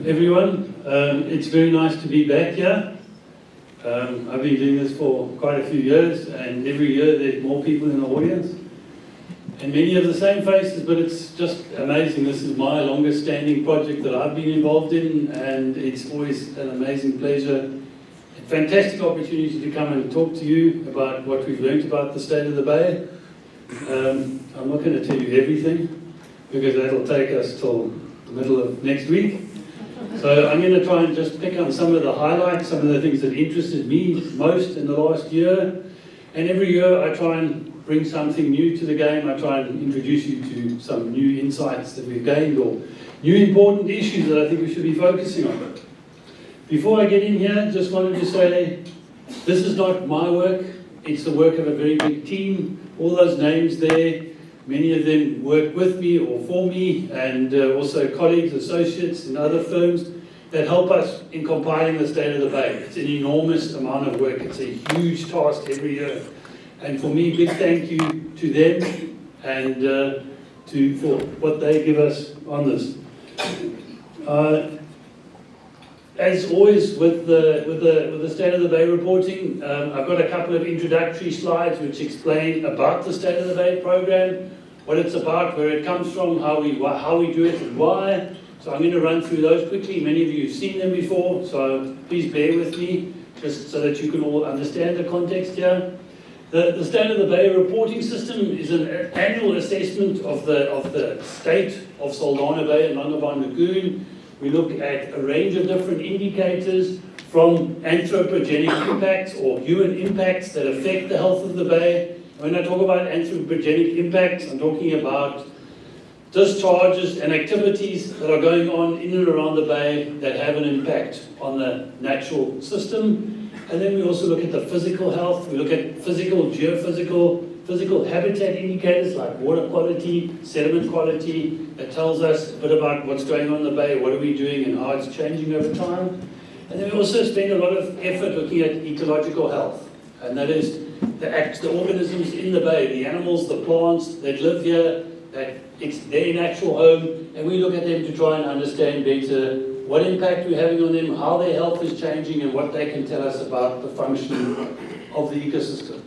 everyone. It's very nice to be back here. I've been doing this for quite a few years, and every year there's more people in the audience. And many of the same faces, but it's just amazing. This is my longest standing project that I've been involved in, and it's always an amazing pleasure. A fantastic opportunity to come and talk to you about what we've learned about the state of the Bay. I'm not going to tell you everything, because that'll take us till the middle of next week. So I'm going to try and just pick on some of the highlights, some of the things that interested me most in the last year. And every year I try and bring something new to the game. I try and introduce you to some new insights that we've gained or new important issues that I think we should be focusing on. Before I get in here, just wanted to say this is not my work. It's the work of a very big team. All those names there, many of them work with me or for me, and also colleagues, associates in other firms that help us in compiling the State of the Bay. It's an enormous amount of work. It's a huge task every year. And for me, big thank you to them and for what they give us on this. As always with the State of the Bay reporting, I've got a couple of introductory slides which explain about the State of the Bay program, what it's about, where it comes from, how we do it and why. So I'm going to run through those quickly. Many of you have seen them before, so please bear with me just so that you can all understand the context here. The State of the Bay reporting system is an annual assessment of the state of Saldanha Bay and Langebaan Lagoon. We look at a range of different indicators, from anthropogenic impacts or human impacts that affect the health of the bay. When I talk about anthropogenic impacts, I'm talking about discharges and activities that are going on in and around the bay that have an impact on the natural system. And then we also look at the physical health. We look at physical, physical habitat indicators like water quality, sediment quality, that tells us a bit about what's going on in the bay, what are we doing and how it's changing over time. And then we also spend a lot of effort looking at ecological health, and that is the organisms in the bay, the animals, the plants that live here, that it's their natural home, and we look at them to try and understand better what impact we're having on them, how their health is changing, and what they can tell us about the function of the ecosystem.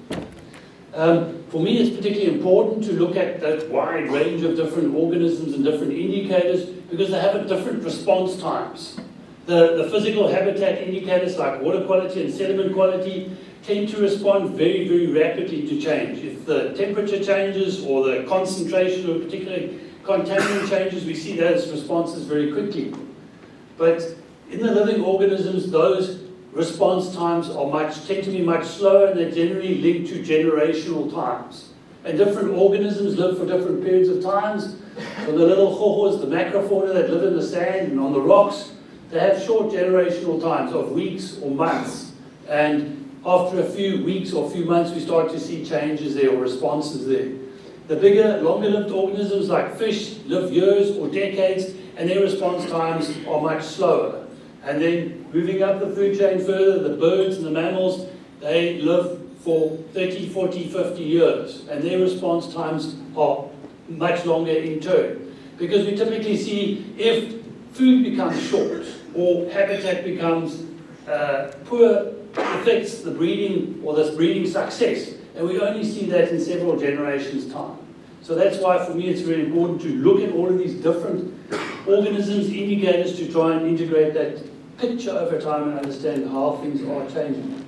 For me, it's particularly important to look at that wide range of different organisms and different indicators because they have different response times. The physical habitat indicators like water quality and sediment quality tend to respond very, very rapidly to change. If the temperature changes or the concentration of a particular contaminant changes, we see those responses very quickly. But in the living organisms, those response times tend to be much slower, and they're generally linked to generational times. And different organisms live for different periods of times. So the little hohos, the macrofauna that live in the sand and on the rocks, they have short generational times of weeks or months. And after a few weeks or a few months, we start to see changes there or responses there. The bigger, longer-lived organisms like fish live years or decades, and their response times are much slower. And then moving up the food chain further, the birds and the mammals, they live for 30, 40, 50 years, and their response times are much longer in turn. Because we typically see if food becomes short or habitat becomes poor, affects the breeding or the breeding success. And we only see that in several generations' time. So that's why for me it's very important to look at all of these different organisms, indicators, to try and integrate that picture over time and understand how things are changing.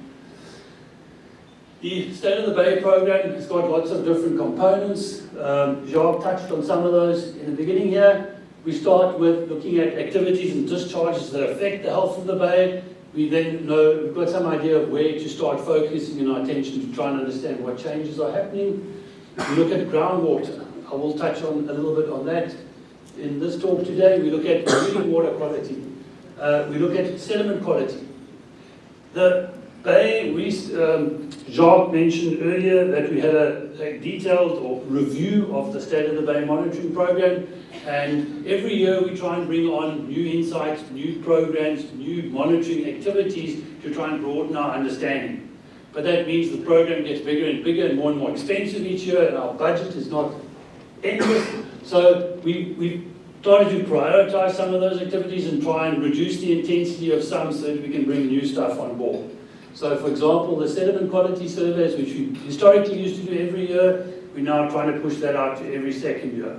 The State of the Bay program has got lots of different components. Jacques touched on some of those in the beginning here. We start with looking at activities and discharges that affect the health of the bay. We then know we've got some idea of where to start focusing our attention to try and understand what changes are happening. We look at groundwater. I will touch on a little bit on that in this talk today. We look at drinking water quality. We look at sediment quality. The bay, Jacques mentioned earlier that we had a detailed review of the State of the Bay monitoring program, and every year we try and bring on new insights, new programs, new monitoring activities to try and broaden our understanding. But that means the program gets bigger and bigger and more expensive each year, and our budget is not endless. So we started to prioritize some of those activities and try and reduce the intensity of some so that we can bring new stuff on board. So, for example, the sediment quality surveys, which we historically used to do every year, we're now trying to push that out to every second year.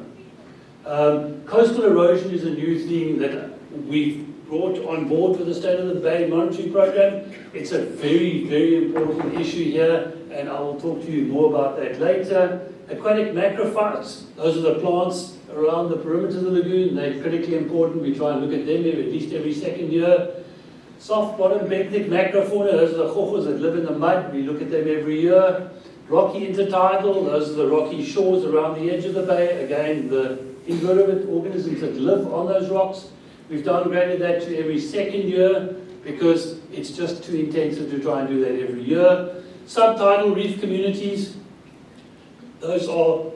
Coastal erosion is a new thing that we've brought on board with the State of the Bay Monitoring Program. It's a very, very important issue here, and I will talk to you more about that later. Aquatic macrophytes, those are the plants around the perimeter of the lagoon. They're critically important. We try and look at them at least every second year. Soft bottom benthic macrofauna, those are the chochos that live in the mud. We look at them every year. Rocky intertidal, those are the rocky shores around the edge of the bay. Again, the invertebrate organisms that live on those rocks. We've downgraded that to every second year because it's just too intensive to try and do that every year. Subtidal reef communities, those are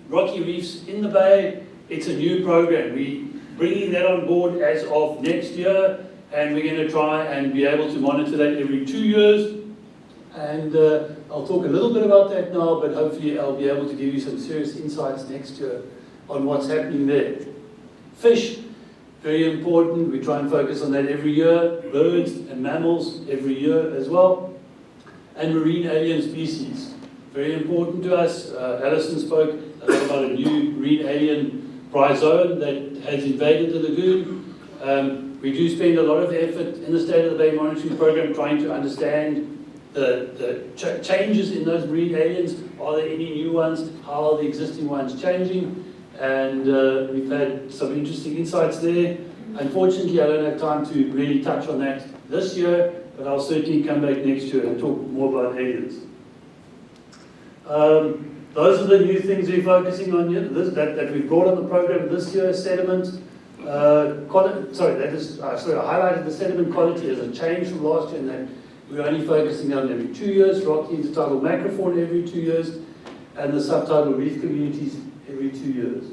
rocky reefs in the bay. It's a new program. We're bringing that on board as of next year, and we're going to try and be able to monitor that every 2 years. And I'll talk a little bit about that now, but hopefully I'll be able to give you some serious insights next year on what's happening there. Fish, very important. We try and focus on that every year. Birds and mammals every year as well. And marine alien species, very important to us. Alison spoke a lot about a new marine alien bryozoan that has invaded the lagoon. We do spend a lot of effort in the State of the Bay Monitoring Program trying to understand the changes in those marine aliens. Are there any new ones? How are the existing ones changing? And we've had some interesting insights there. Unfortunately, I don't have time to really touch on that this year, but I'll certainly come back next year and talk more about aliens. Those are the new things we're focusing on here, that we've brought on the program this year. Sediment, I highlighted the sediment quality as a change from last year, and that we're only focusing on every 2 years, rocky intertidal macrofauna every 2 years, and the subtidal reef communities every 2 years.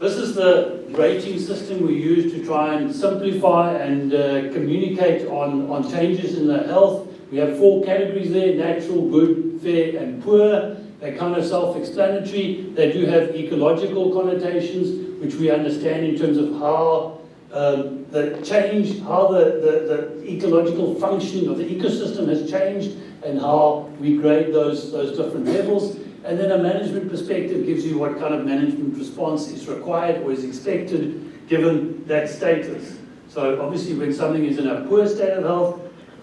This is the rating system we use to try and simplify and communicate on changes in the health. We have 4 categories there: natural, good, fair, and poor. They're kind of self-explanatory. They do have ecological connotations, which we understand in terms of how the change, how the ecological functioning of the ecosystem has changed, and how we grade those different levels. And then a management perspective gives you what kind of management response is required or is expected given that status. So obviously when something is in a poor state of health,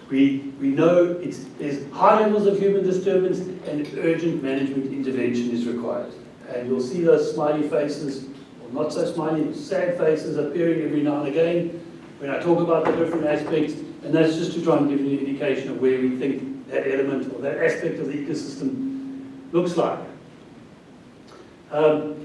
we know there's high levels of human disturbance and urgent management intervention is required. And you'll see those smiley faces, or not so smiley, sad faces appearing every now and again when I talk about the different aspects, and that's just to try and give you an indication of where we think that element or that aspect of the ecosystem looks like.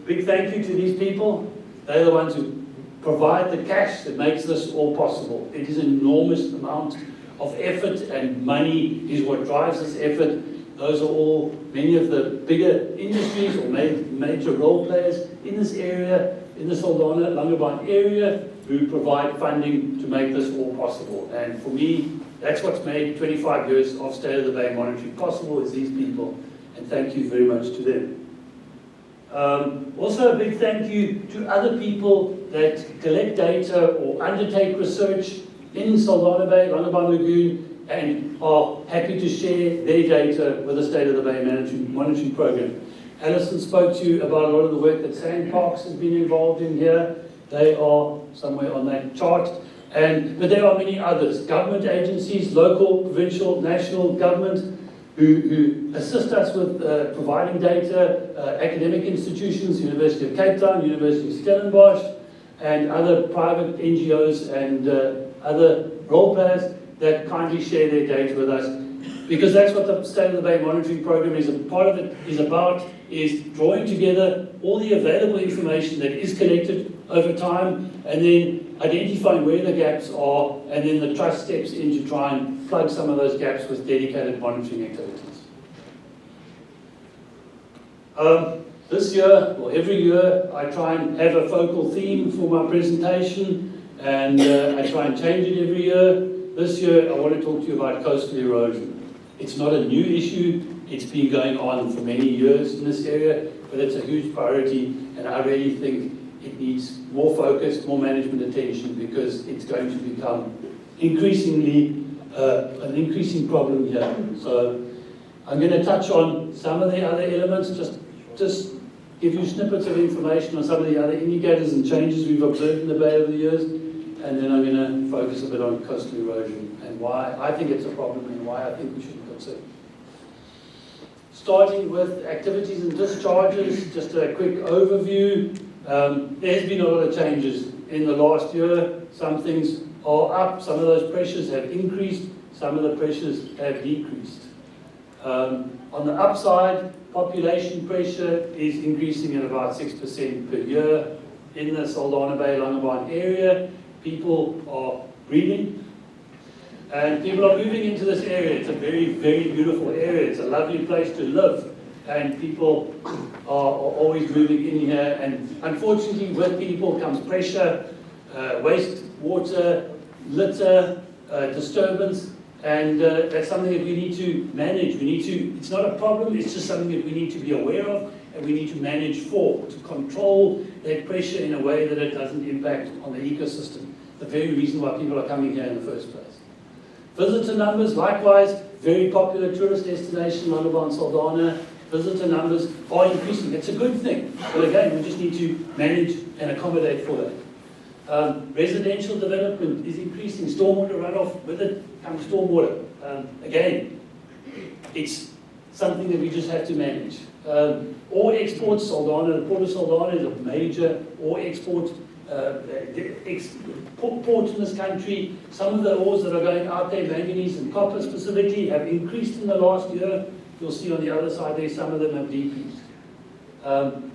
Big thank you to these people. They're the ones who provide the cash that makes this all possible. It is an enormous amount of effort, and money is what drives this effort. Those are all many of the bigger industries or major role players in this area, in the Saldanha, Langebaan area, who provide funding to make this all possible. And for me, that's what's made 25 years of State of the Bay monitoring possible, is these people. And thank you very much to them. Also a big thank you to other people that collect data or undertake research in Saldanha Bay, Langebaan Lagoon, and are happy to share their data with the State of the Bay Monitoring Program. Alison spoke to you about a lot of the work that Sandparks has been involved in here. They are somewhere on that chart. But there are many others, government agencies, local, provincial, national government, who assist us with providing data, academic institutions, University of Cape Town, University of Stellenbosch, and other private NGOs and other role players that kindly share their data with us. Because that's what the State of the Bay Monitoring Program is. A part of it is about is drawing together all the available information that is collected over time, and then identifying where the gaps are, and then the trust steps in to try and plug some of those gaps with dedicated monitoring activities. This year, or every year, I try and have a focal theme for my presentation, and I try and change it every year. This year, I want to talk to you about coastal erosion. It's not a new issue. It's been going on for many years in this area, but it's a huge priority, and I really think it needs more focus, more management attention, because it's going to become increasingly an increasing problem here. So I'm going to touch on some of the other elements, just give you snippets of information on some of the other indicators and changes we've observed in the Bay over the years, and then I'm going to focus a bit on coastal erosion and why I think it's a problem and why I think we should consider. Starting with activities and discharges, just a quick overview. There's been a lot of changes in the last year. Some things are up, some of those pressures have increased, some of the pressures have decreased. On the upside, population pressure is increasing at about 6% per year in the Saldanha Bay, Langebaan area. People are breeding, and people are moving into this area. It's a very, very beautiful area. It's a lovely place to live, and people are always moving in here. And unfortunately, with people comes pressure, waste water, litter, disturbance. And that's something that we need to manage. It's not a problem, it's just something that we need to be aware of and we need to manage to control that pressure in a way that it doesn't impact on the ecosystem. The very reason why people are coming here in the first place. Visitor numbers, likewise, very popular tourist destination, Langebaan, Saldanha. Visitor numbers are increasing. It's a good thing. But again, we just need to manage and accommodate for that. Residential development is increasing. Stormwater runoff, with it comes stormwater. Again, it's something that we just have to manage. Ore exports, Saldanha, the Port of Saldanha is a major ore export port in this country. Some of the ores that are going out there, manganese and copper specifically, have increased in the last year. You'll see on the other side there, some of them have decreased.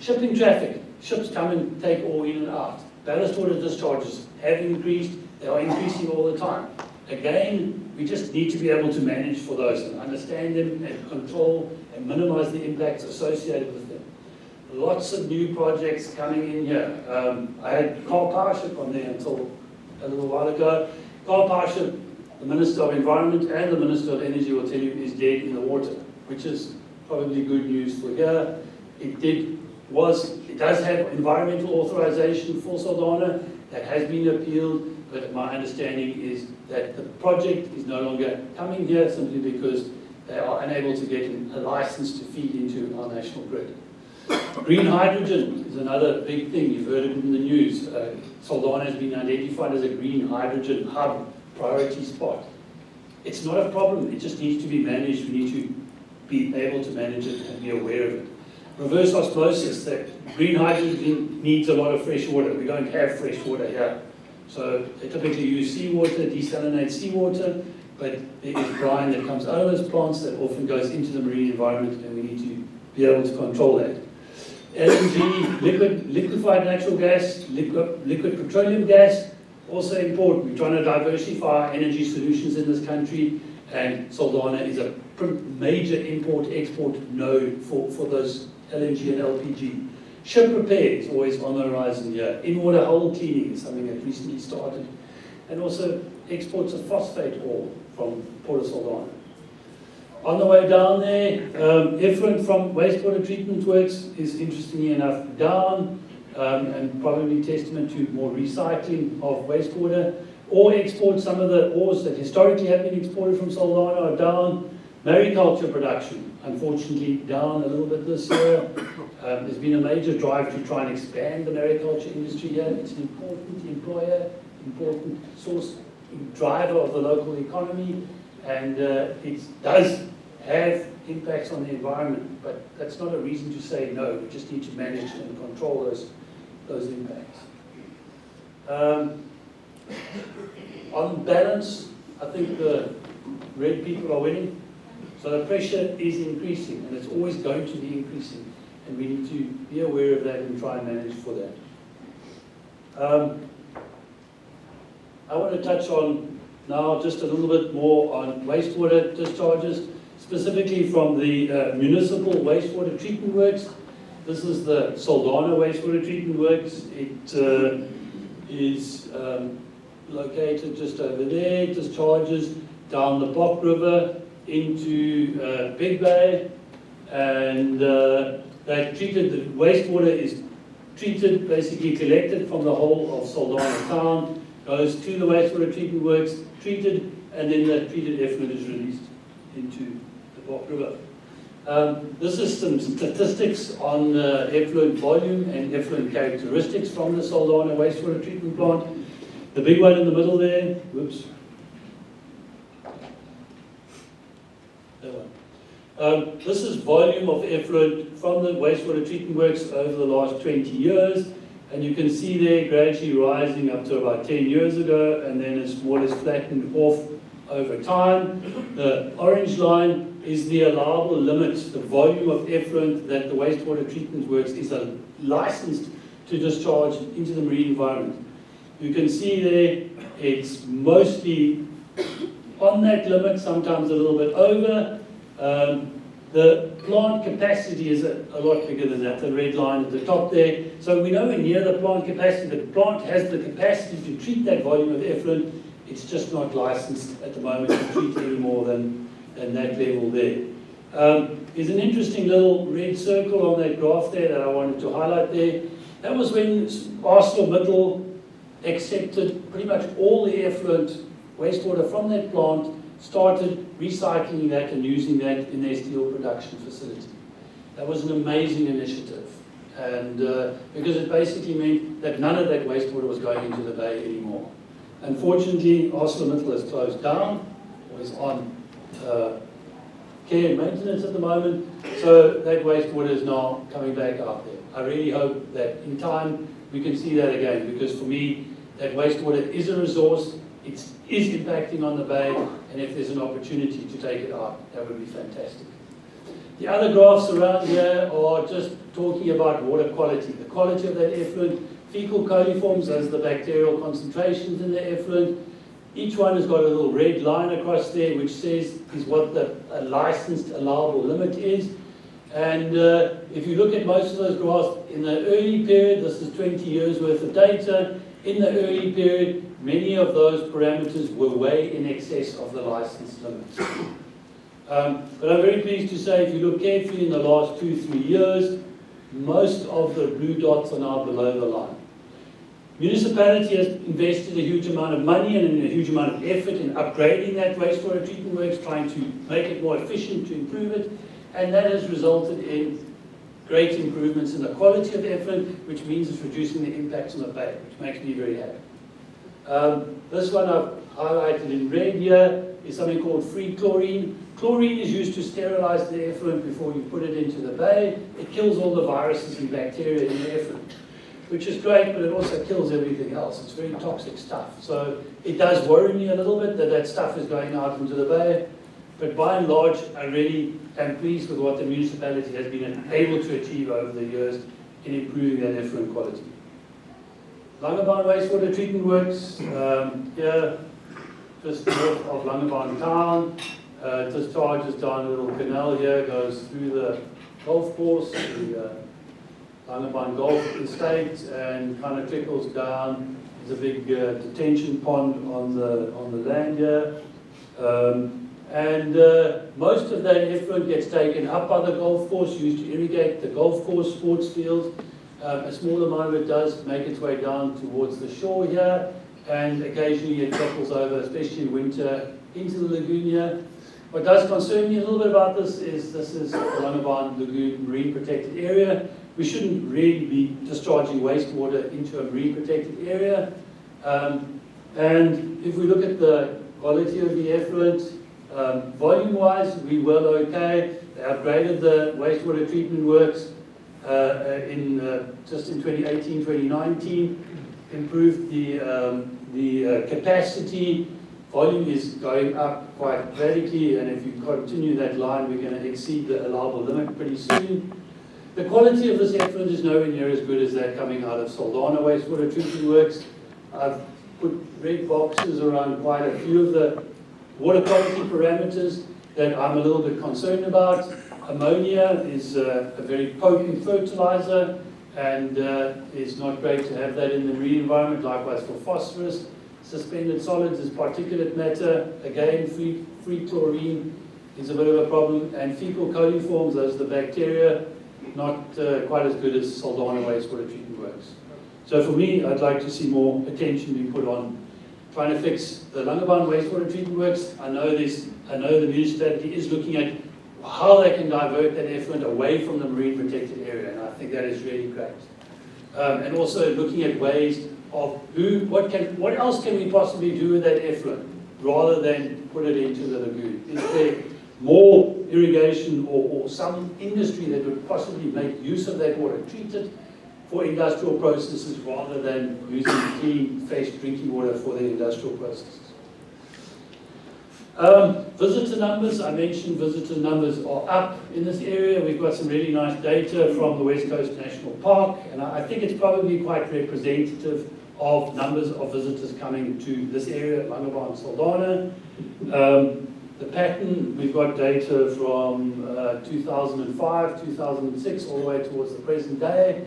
Shipping traffic. Ships come and take ore in and out. Ballast water discharges have increased. They are increasing all the time. Again, we just need to be able to manage for those and understand them and control and minimize the impacts associated with them. Lots of new projects coming in here. I had Carl Parship on there until a little while ago. Carl Parship, the Minister of Environment and the Minister of Energy, will tell you, is dead in the water, which is probably good news for here. It does have environmental authorization for Saldanha that has been appealed, but my understanding is that the project is no longer coming here simply because they are unable to get a license to feed into our national grid. Green hydrogen is another big thing. You've heard it in the news. Saldanha has been identified as a green hydrogen hub priority spot. It's not a problem. It just needs to be managed. We need to be able to manage it and be aware of it. Reverse osmosis, that green hydrogen needs a lot of fresh water. We don't have fresh water here. So they typically use seawater, desalinate seawater, but there is brine that comes out of those plants that often goes into the marine environment, and we need to be able to control that. LNG, liquefied natural gas, liquid petroleum gas, also important. We're trying to diversify our energy solutions in this country, and Saldanha is a major import-export node for those LNG and LPG. Ship repair is always on the horizon here. In-water hull cleaning is something that recently started. And also exports of phosphate ore from Port of Saldanha. On the way down there, effluent from wastewater treatment works is interestingly enough down, and probably testament to more recycling of wastewater. Ore exports, some of the ores that historically have been exported from Saldanha are down. Mariculture production, unfortunately, down a little bit this year. There's been a major drive to try and expand the mariculture industry here. It's an important employer, important source, driver of the local economy, and it does have impacts on the environment, but that's not a reason to say no. We just need to manage and control those impacts. On balance, I think the red people are winning. So the pressure is increasing, and it's always going to be increasing, and we need to be aware of that and try and manage for that. I want to touch on now just a little bit more on wastewater discharges, specifically from the municipal wastewater treatment works. This is the Saldanha wastewater treatment works. It is located just over there. It discharges down the Bok River into Big Bay and that treated, the wastewater is treated, basically collected from the whole of Saldanha town, goes to the wastewater treatment works, treated, and then that treated effluent is released into the Bok River. This is some statistics on effluent volume and effluent characteristics from the Saldanha wastewater treatment plant. The big one in the middle there, whoops. That one. This is volume of effluent from the wastewater treatment works over the last 20 years. And you can see there gradually rising up to about 10 years ago, and then it's more or less flattened off over time. The orange line is the allowable limit, the volume of effluent that the wastewater treatment works is licensed to discharge into the marine environment. You can see there it's mostly on that limit, sometimes a little bit over. The plant capacity is a lot bigger than that, the red line at the top there. So we know we're near the plant capacity. The plant has the capacity to treat that volume of effluent. It's just not licensed at the moment to treat any more than that level there. There's an interesting little red circle on that graph there that I wanted to highlight there. That was when ArcelorMittal accepted pretty much all the effluent wastewater from that plant, started recycling that and using that in their steel production facility. That was an amazing initiative, and because it basically meant that none of that wastewater was going into the bay anymore. Unfortunately, ArcelorMittal has closed down, or is on care and maintenance at the moment, so that wastewater is now coming back out there. I really hope that in time we can see that again, because for me, that wastewater is a resource, it is impacting on the bay, and if there's an opportunity to take it out, that would be fantastic. The other graphs around here are just talking about water quality, the quality of that effluent, fecal coliforms, those are the bacterial concentrations in the effluent. Each one has got a little red line across there which says is what the licensed allowable limit is. And if you look at most of those graphs, in the early period, this is 20 years worth of data, in the early period, many of those parameters were way in excess of the licensed limits. But I'm very pleased to say, if you look carefully in the last 2-3 years, most of the blue dots are now below the line. Municipality has invested a huge amount of money and a huge amount of effort in upgrading that wastewater treatment works, trying to make it more efficient, to improve it, and that has resulted in great improvements in the quality of the effluent, which means it's reducing the impacts on the bay, which makes me very happy. This one I've highlighted in red here is something called free chlorine. Chlorine is used to sterilize the effluent before you put it into the bay. It kills all the viruses and bacteria in the effluent, which is great, but it also kills everything else. It's very toxic stuff. So it does worry me a little bit that that stuff is going out into the bay. But by and large, I really am pleased with what the municipality has been able to achieve over the years in improving that effluent quality. Langebaan wastewater treatment works here, just north of Langebaan town. Discharges down a little canal here, goes through the golf course, the Langebaan Golf Estate, and kind of trickles down. There's a big detention pond on the land here. Most of that effluent gets taken up by the golf course, used to irrigate the golf course sports fields. A small amount of it does make its way down towards the shore here, and occasionally it trickles over, especially in winter, into the lagoon here. What does concern me a little bit about this is the Langebaan Lagoon Marine Protected Area. We shouldn't really be discharging wastewater into a marine protected area. And if we look at the quality of the effluent, volume-wise, we're well okay. They upgraded the wastewater treatment works just in 2018, 2019, improved the capacity. Volume is going up quite radically, and if you continue that line, we're going to exceed the allowable limit pretty soon. The quality of this effluent is nowhere near as good as that coming out of Saldanha wastewater treatment works. I've put red boxes around quite a few of the water quality parameters that I'm a little bit concerned about. Ammonia is a very potent fertilizer, and it's not great to have that in the marine environment. Likewise for phosphorus. Suspended solids is particulate matter, again free chlorine, is a bit of a problem, and fecal coliforms, those are the bacteria, not quite as good as Saldanha wastewater treatment works. So for me, I'd like to see more attention being put on trying to fix the Langebaan wastewater treatment works. I know the municipality is looking at how they can divert that effluent away from the marine protected area, and I think that is really great. And also looking at ways of what else can we possibly do with that effluent rather than put it into the lagoon. Is there more irrigation or some industry that would possibly make use of that water, treat it for industrial processes rather than using clean, fresh drinking water for the industrial processes? Visitor numbers, I mentioned visitor numbers are up in this area. We've got some really nice data from the West Coast National Park, and I think it's probably quite representative of numbers of visitors coming to this area, Langebaan, Saldanha. The pattern, we've got data from 2005, 2006, all the way towards the present day.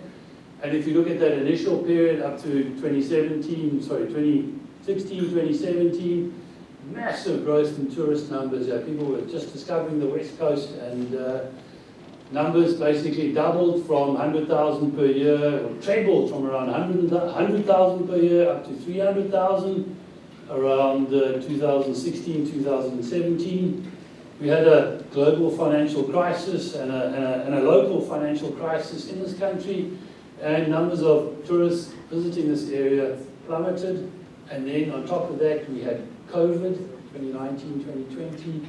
And if you look at that initial period up to 2016, 2017, massive growth in tourist numbers. People were just discovering the West Coast, and numbers basically doubled from 100,000 per year, or trebled from around 100,000 per year up to 300,000 around 2016, 2017. We had a global financial crisis and a local financial crisis in this country, and numbers of tourists visiting this area plummeted. And then on top of that, we had COVID, 2019, 2020.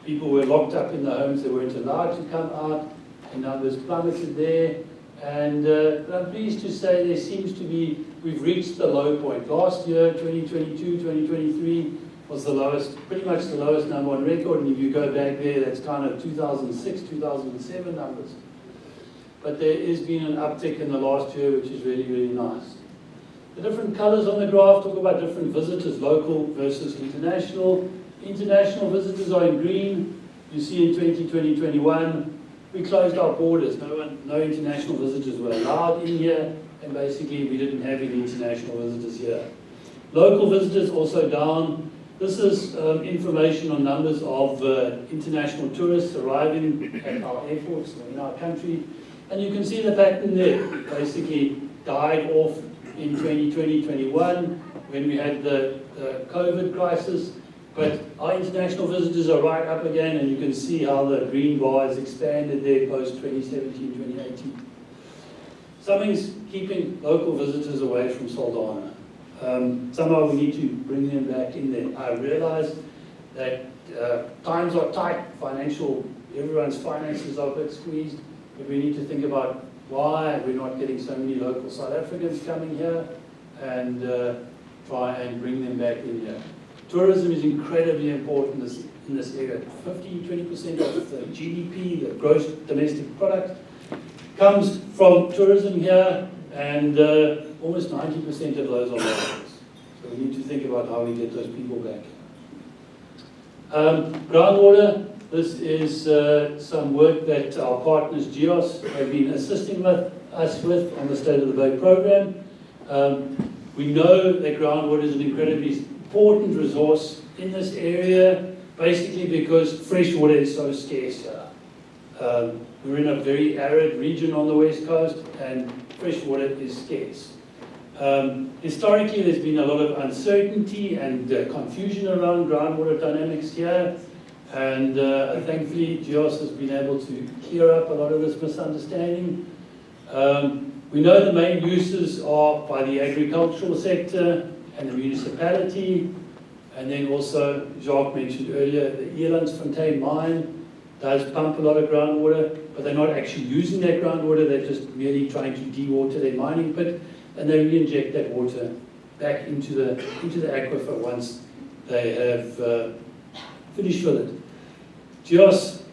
People were locked up in the homes, they weren't allowed to come out, and numbers plummeted there. And I'm pleased to say there seems to be, we've reached the low point. Last year, 2022, 2023, was the lowest, pretty much the lowest number on record, and if you go back there, that's kind of 2006, 2007 numbers. But there has been an uptick in the last year, which is really, really nice. The different colours on the graph talk about different visitors, local versus international. International visitors are in green. You see in 2020, 2021, we closed our borders. No international visitors were allowed in here, and basically we didn't have any international visitors here. Local visitors also down. This is information on numbers of international tourists arriving at our airports or in our country. And you can see the pattern there. Basically died off in 2020-21 when we had the COVID crisis, but our international visitors are right up again, and you can see how the green bar has expanded there post 2017-2018. Something's keeping local visitors away from Saldanha. Somehow we need to bring them back in there. I realize that times are tight, everyone's finances are a bit squeezed, but we need to think about why we're not getting so many local South Africans coming here, and try and bring them back in here. Tourism is incredibly important in this area. 15-20% of the GDP, the gross domestic product, comes from tourism here, and almost 90% of those are locals. So we need to think about how we get those people back. Groundwater. This is some work that our partners GEOS have been assisting us with on the State of the Bay program. We know that groundwater is an incredibly important resource in this area, basically because fresh water is so scarce here. We're in a very arid region on the West Coast, and fresh water is scarce. Historically, there's been a lot of uncertainty and confusion around groundwater dynamics here. And thankfully, GEOS has been able to clear up a lot of this misunderstanding. We know the main uses are by the agricultural sector and the municipality. And then also, Jacques mentioned earlier, the Elandsfontein mine does pump a lot of groundwater, but they're not actually using that groundwater, they're just merely trying to dewater their mining pit, and they re-inject that water back into the aquifer once they have finished with it. GEOS,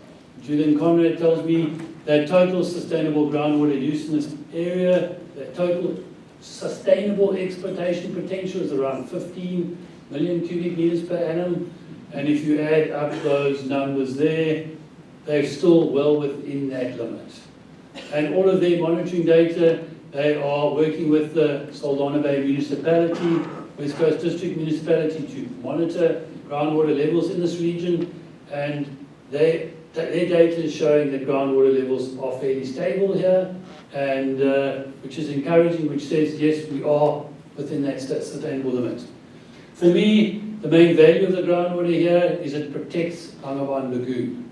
Julian Conrad tells me that total sustainable groundwater use in this area, the total sustainable exploitation potential is around 15 million cubic meters per annum. And if you add up those numbers there, they're still well within that limit. And all of their monitoring data, they are working with the Saldanha Bay Municipality, West Coast District Municipality, to monitor groundwater levels in this region, and their data is showing that groundwater levels are fairly stable here, and which is encouraging, which says, yes, we are within that sustainable limit. For me, the main value of the groundwater here is it protects Langebaan Lagoon.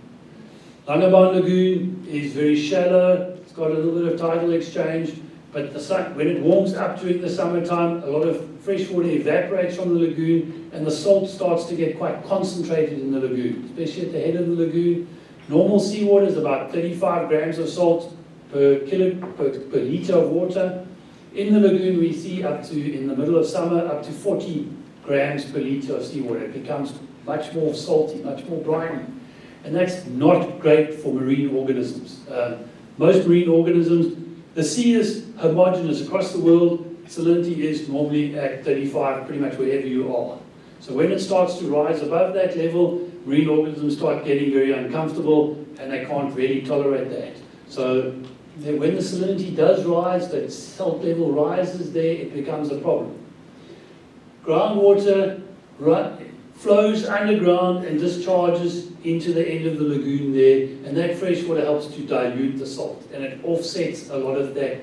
Langebaan Lagoon is very shallow, it's got a little bit of tidal exchange, but the sun, when it warms up during the summertime, a lot of fresh water evaporates from the lagoon, and the salt starts to get quite concentrated in the lagoon, especially at the head of the lagoon. Normal seawater is about 35 grams of salt per litre of water. In the lagoon, we see up to, in the middle of summer, up to 40 grams per litre of seawater. It becomes much more salty, much more briny. And that's not great for marine organisms. Most marine organisms, the sea is homogeneous across the world. Salinity is normally at 35, pretty much wherever you are. So when it starts to rise above that level, marine organisms start getting very uncomfortable, and they can't really tolerate that. So when the salinity does rise, that salt level rises there, it becomes a problem. Groundwater flows underground and discharges into the end of the lagoon there, and that fresh water helps to dilute the salt, and it offsets a lot of that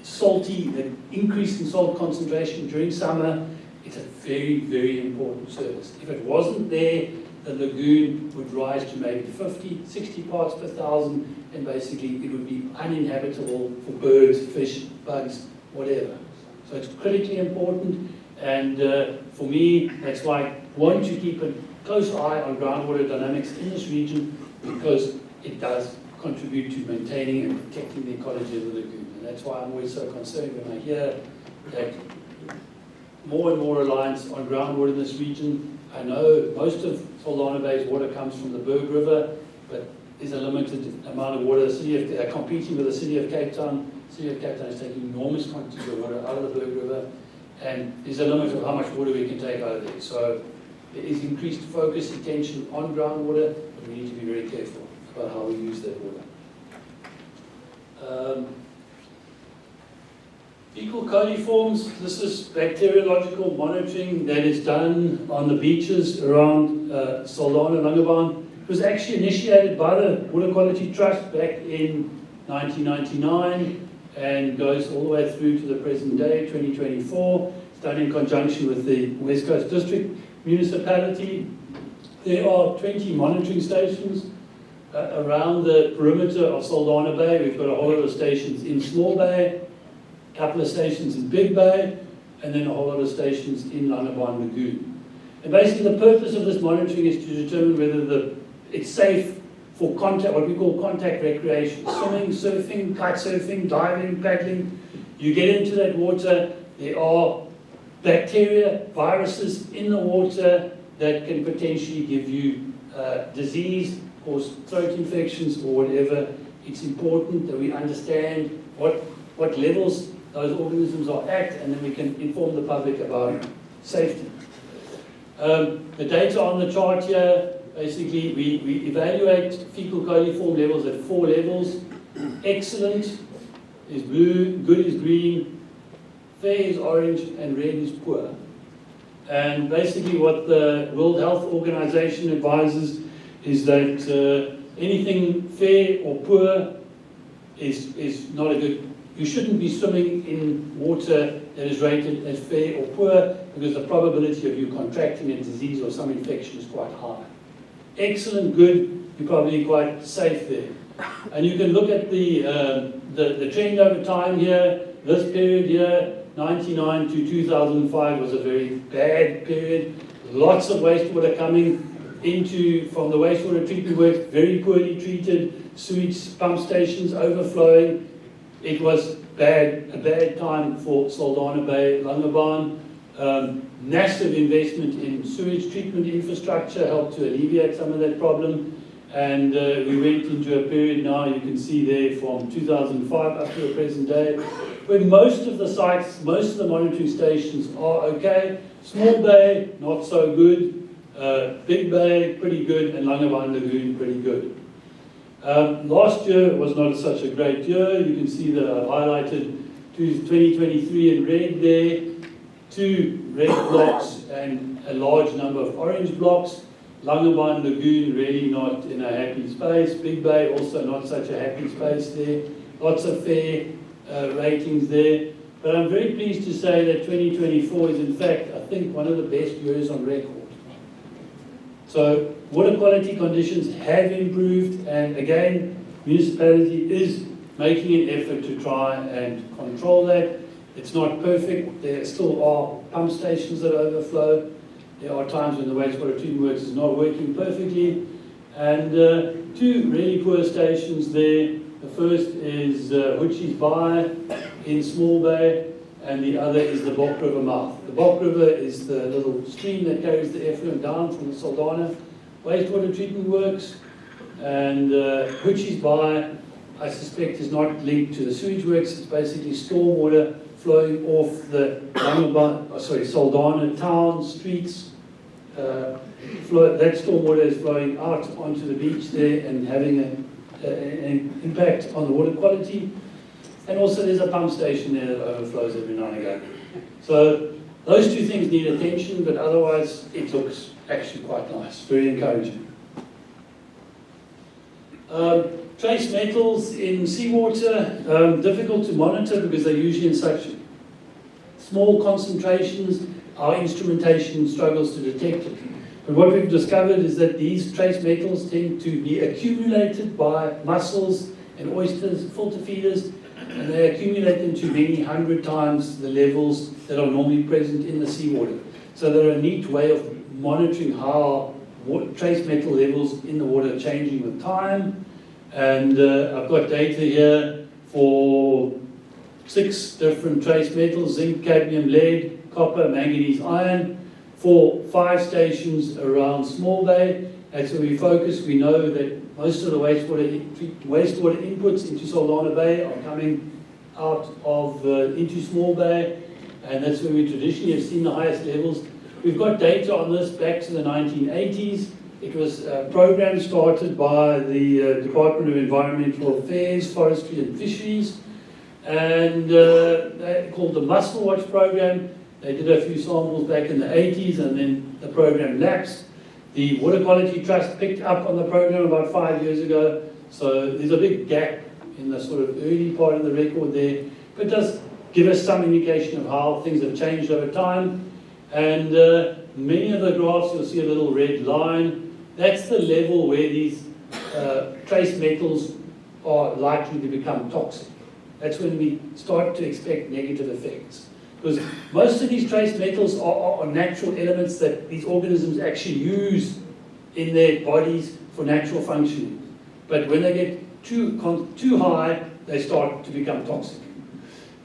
salty, the increase in salt concentration during summer. It's a very, very important service. If it wasn't there, the lagoon would rise to maybe 50, 60 parts per thousand, and basically it would be uninhabitable for birds, fish, bugs, whatever. So it's critically important, and for me, that's why I want to keep a close eye on groundwater dynamics in this region, because it does contribute to maintaining and protecting the ecology of the lagoon. And that's why I'm always so concerned when I hear that more and more reliance on groundwater in this region. I know most of Saldanha Bay's water comes from the Berg River, but there's a limited amount of water. The city of, they're competing with the city of Cape Town. The city of Cape Town is taking enormous quantities of water out of the Berg River, and there's a limit of how much water we can take out of there. So there is increased focus, attention on groundwater, but we need to be very careful about how we use that water. Fecal coliforms, this is bacteriological monitoring that is done on the beaches around Saldanha, Langebaan. It was actually initiated by the Water Quality Trust back in 1999 and goes all the way through to the present day, 2024. It's done in conjunction with the West Coast District Municipality. There are 20 monitoring stations around the perimeter of Saldanha Bay. We've got a whole lot of stations in Small Bay, a couple of stations in Big Bay, and then a whole lot of stations in Langebaan Lagoon. And basically the purpose of this monitoring is to determine whether it's safe for contact, what we call contact recreation. Swimming, surfing, kite surfing, diving, paddling. You get into that water, there are bacteria, viruses in the water that can potentially give you disease, cause throat infections or whatever. It's important that we understand what levels those organisms are at, and then we can inform the public about safety. The data on the chart here, basically we evaluate fecal coliform levels at 4 levels. Excellent is blue, good is green, fair is orange, and red is poor. And basically what the World Health Organization advises is that anything fair or poor is not a good. You shouldn't be swimming in water that is rated as fair or poor, because the probability of you contracting a disease or some infection is quite high. Excellent, good, you're probably quite safe there. And you can look at the trend over time here. This period here, 99 to 2005, was a very bad period. Lots of wastewater coming from the wastewater treatment works, very poorly treated, sewage pump stations overflowing. It was a bad time for Saldanha Bay, Langebaan. Massive investment in sewage treatment infrastructure helped to alleviate some of that problem. And we went into a period now, you can see there, from 2005 up to the present day, where most of the sites, most of the monitoring stations are okay. Small Bay, not so good. Big Bay, pretty good. And Langebaan Lagoon, pretty good. Last year was not such a great year. You can see that I've highlighted 2023 in red there, 2 red blocks and a large number of orange blocks. Langebaan Lagoon, really not in a happy space. Big Bay, also not such a happy space there. Lots of fair ratings there. But I'm very pleased to say that 2024 is, in fact, I think, one of the best years on record. So water quality conditions have improved, and again, municipality is making an effort to try and control that. It's not perfect. There still are pump stations that overflow. There are times when the wastewater treatment works is not working perfectly. And two really poor stations there. The first is Hutchie's Bay in Small Bay, and the other is the Bok River mouth. The Bok River is the little stream that carries the effluent down from the Saldanha wastewater treatment works. And Hutchie's Bay, I suspect, is not linked to the sewage works. It's basically stormwater flowing off the Saldanha town streets. That stormwater is flowing out onto the beach there and having an impact on the water quality. And also there's a pump station there that overflows every now and again. So those two things need attention, but otherwise it looks actually quite nice, very encouraging. Trace metals in seawater, difficult to monitor because they're usually in such small concentrations. Our instrumentation struggles to detect it. But what we've discovered is that these trace metals tend to be accumulated by mussels and oysters, filter feeders, and they accumulate into many hundred times the levels that are normally present in the seawater. So they're a neat way of monitoring how trace metal levels in the water are changing with time. And I've got data here for 6 different trace metals: zinc, cadmium, lead, copper, manganese, iron, for 5 stations around Small Bay. And so we focus. We know that most of the wastewater inputs into Saldanha Bay are coming out of into Small Bay, and that's where we traditionally have seen the highest levels. We've got data on this back to the 1980s. It was a program started by the Department of Environmental Affairs, Forestry and Fisheries, and called the Mussel Watch program. They did a few samples back in the 80s, and then the program lapsed. The Water Quality Trust picked up on the program about 5 years ago, so there's a big gap in the sort of early part of the record there, but it does give us some indication of how things have changed over time. And many of the graphs, you'll see a little red line. That's the level where these trace metals are likely to become toxic. That's when we start to expect negative effects. Because most of these trace metals are natural elements that these organisms actually use in their bodies for natural functioning. But when they get too high, they start to become toxic.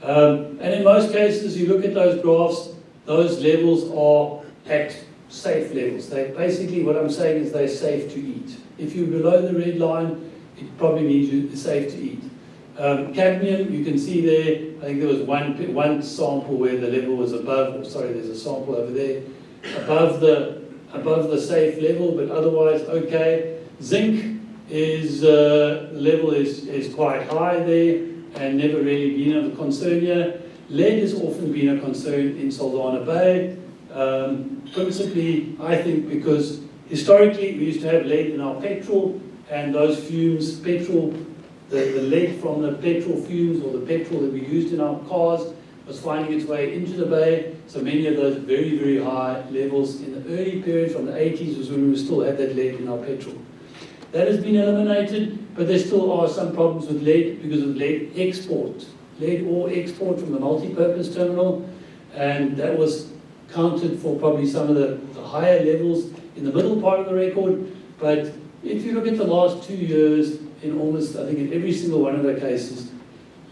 And in most cases, you look at those graphs, those levels are at safe levels. They basically, what I'm saying is they're safe to eat. If you're below the red line, it probably means you're safe to eat. Cadmium, you can see there, I think there was one sample where the level was above, there's a sample over there, above the safe level, but otherwise okay. Zinc is, the level is quite high there and never really been of a concern here. Lead has often been a concern in Saldanha Bay, principally, I think, because historically we used to have lead in our petrol, and those fumes, the lead from the petrol fumes or the petrol that we used in our cars was finding its way into the bay. So many of those very, very high levels in the early period from the 80s was when we still had that lead in our petrol. That has been eliminated, but there still are some problems with lead because of lead ore export from the multi-purpose terminal, and that was counted for probably some of the higher levels in the middle part of the record. But if you look at the last 2 years, in almost, I think in every single one of the cases,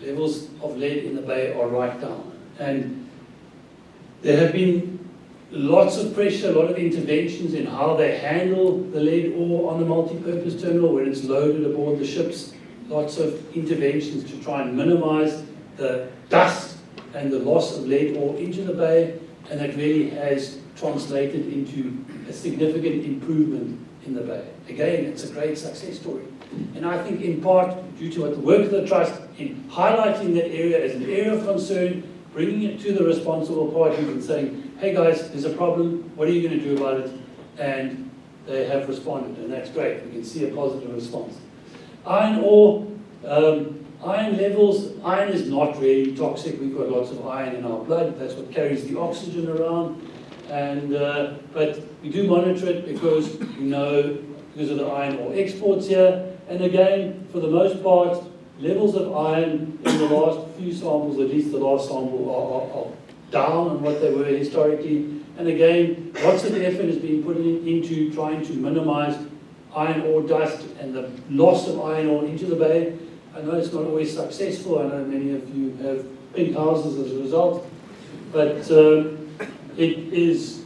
levels of lead in the bay are right down. And there have been lots of pressure, a lot of interventions in how they handle the lead ore on the multi-purpose terminal when it's loaded aboard the ships. Lots of interventions to try and minimize the dust and the loss of lead ore into the bay, and that really has translated into a significant improvement in the bay. Again, it's a great success story. And I think in part due to the work of the Trust in highlighting that area as an area of concern, bringing it to the responsible parties and saying, hey guys, there's a problem, what are you going to do about it? And they have responded, and that's great. We can see a positive response. Iron ore, iron levels, iron is not really toxic. We've got lots of iron in our blood. That's what carries the oxygen around. And but we do monitor it because we know because of the iron ore exports here. And again, for the most part, levels of iron in the last few samples, at least the last sample, are down on what they were historically. And again, lots of effort is being put into trying to minimize iron ore dust and the loss of iron ore into the bay. I know it's not always successful. I know many of you have big houses as a result, but there is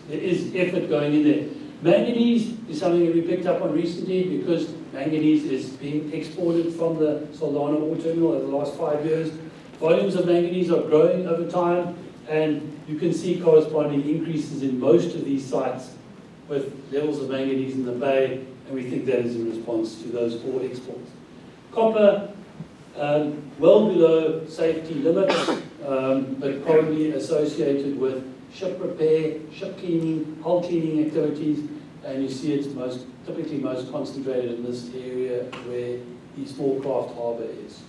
effort going in there. Manganese is something that we picked up on recently because manganese is being exported from the Saldanha ore terminal over the last 5 years. Volumes of manganese are growing over time, and you can see corresponding increases in most of these sites with levels of manganese in the bay, and we think that is in response to those ore exports. Copper, well below safety limits, but probably associated with ship repair, ship cleaning, hull cleaning activities, and you see it's typically most concentrated in this area where the small craft harbour is.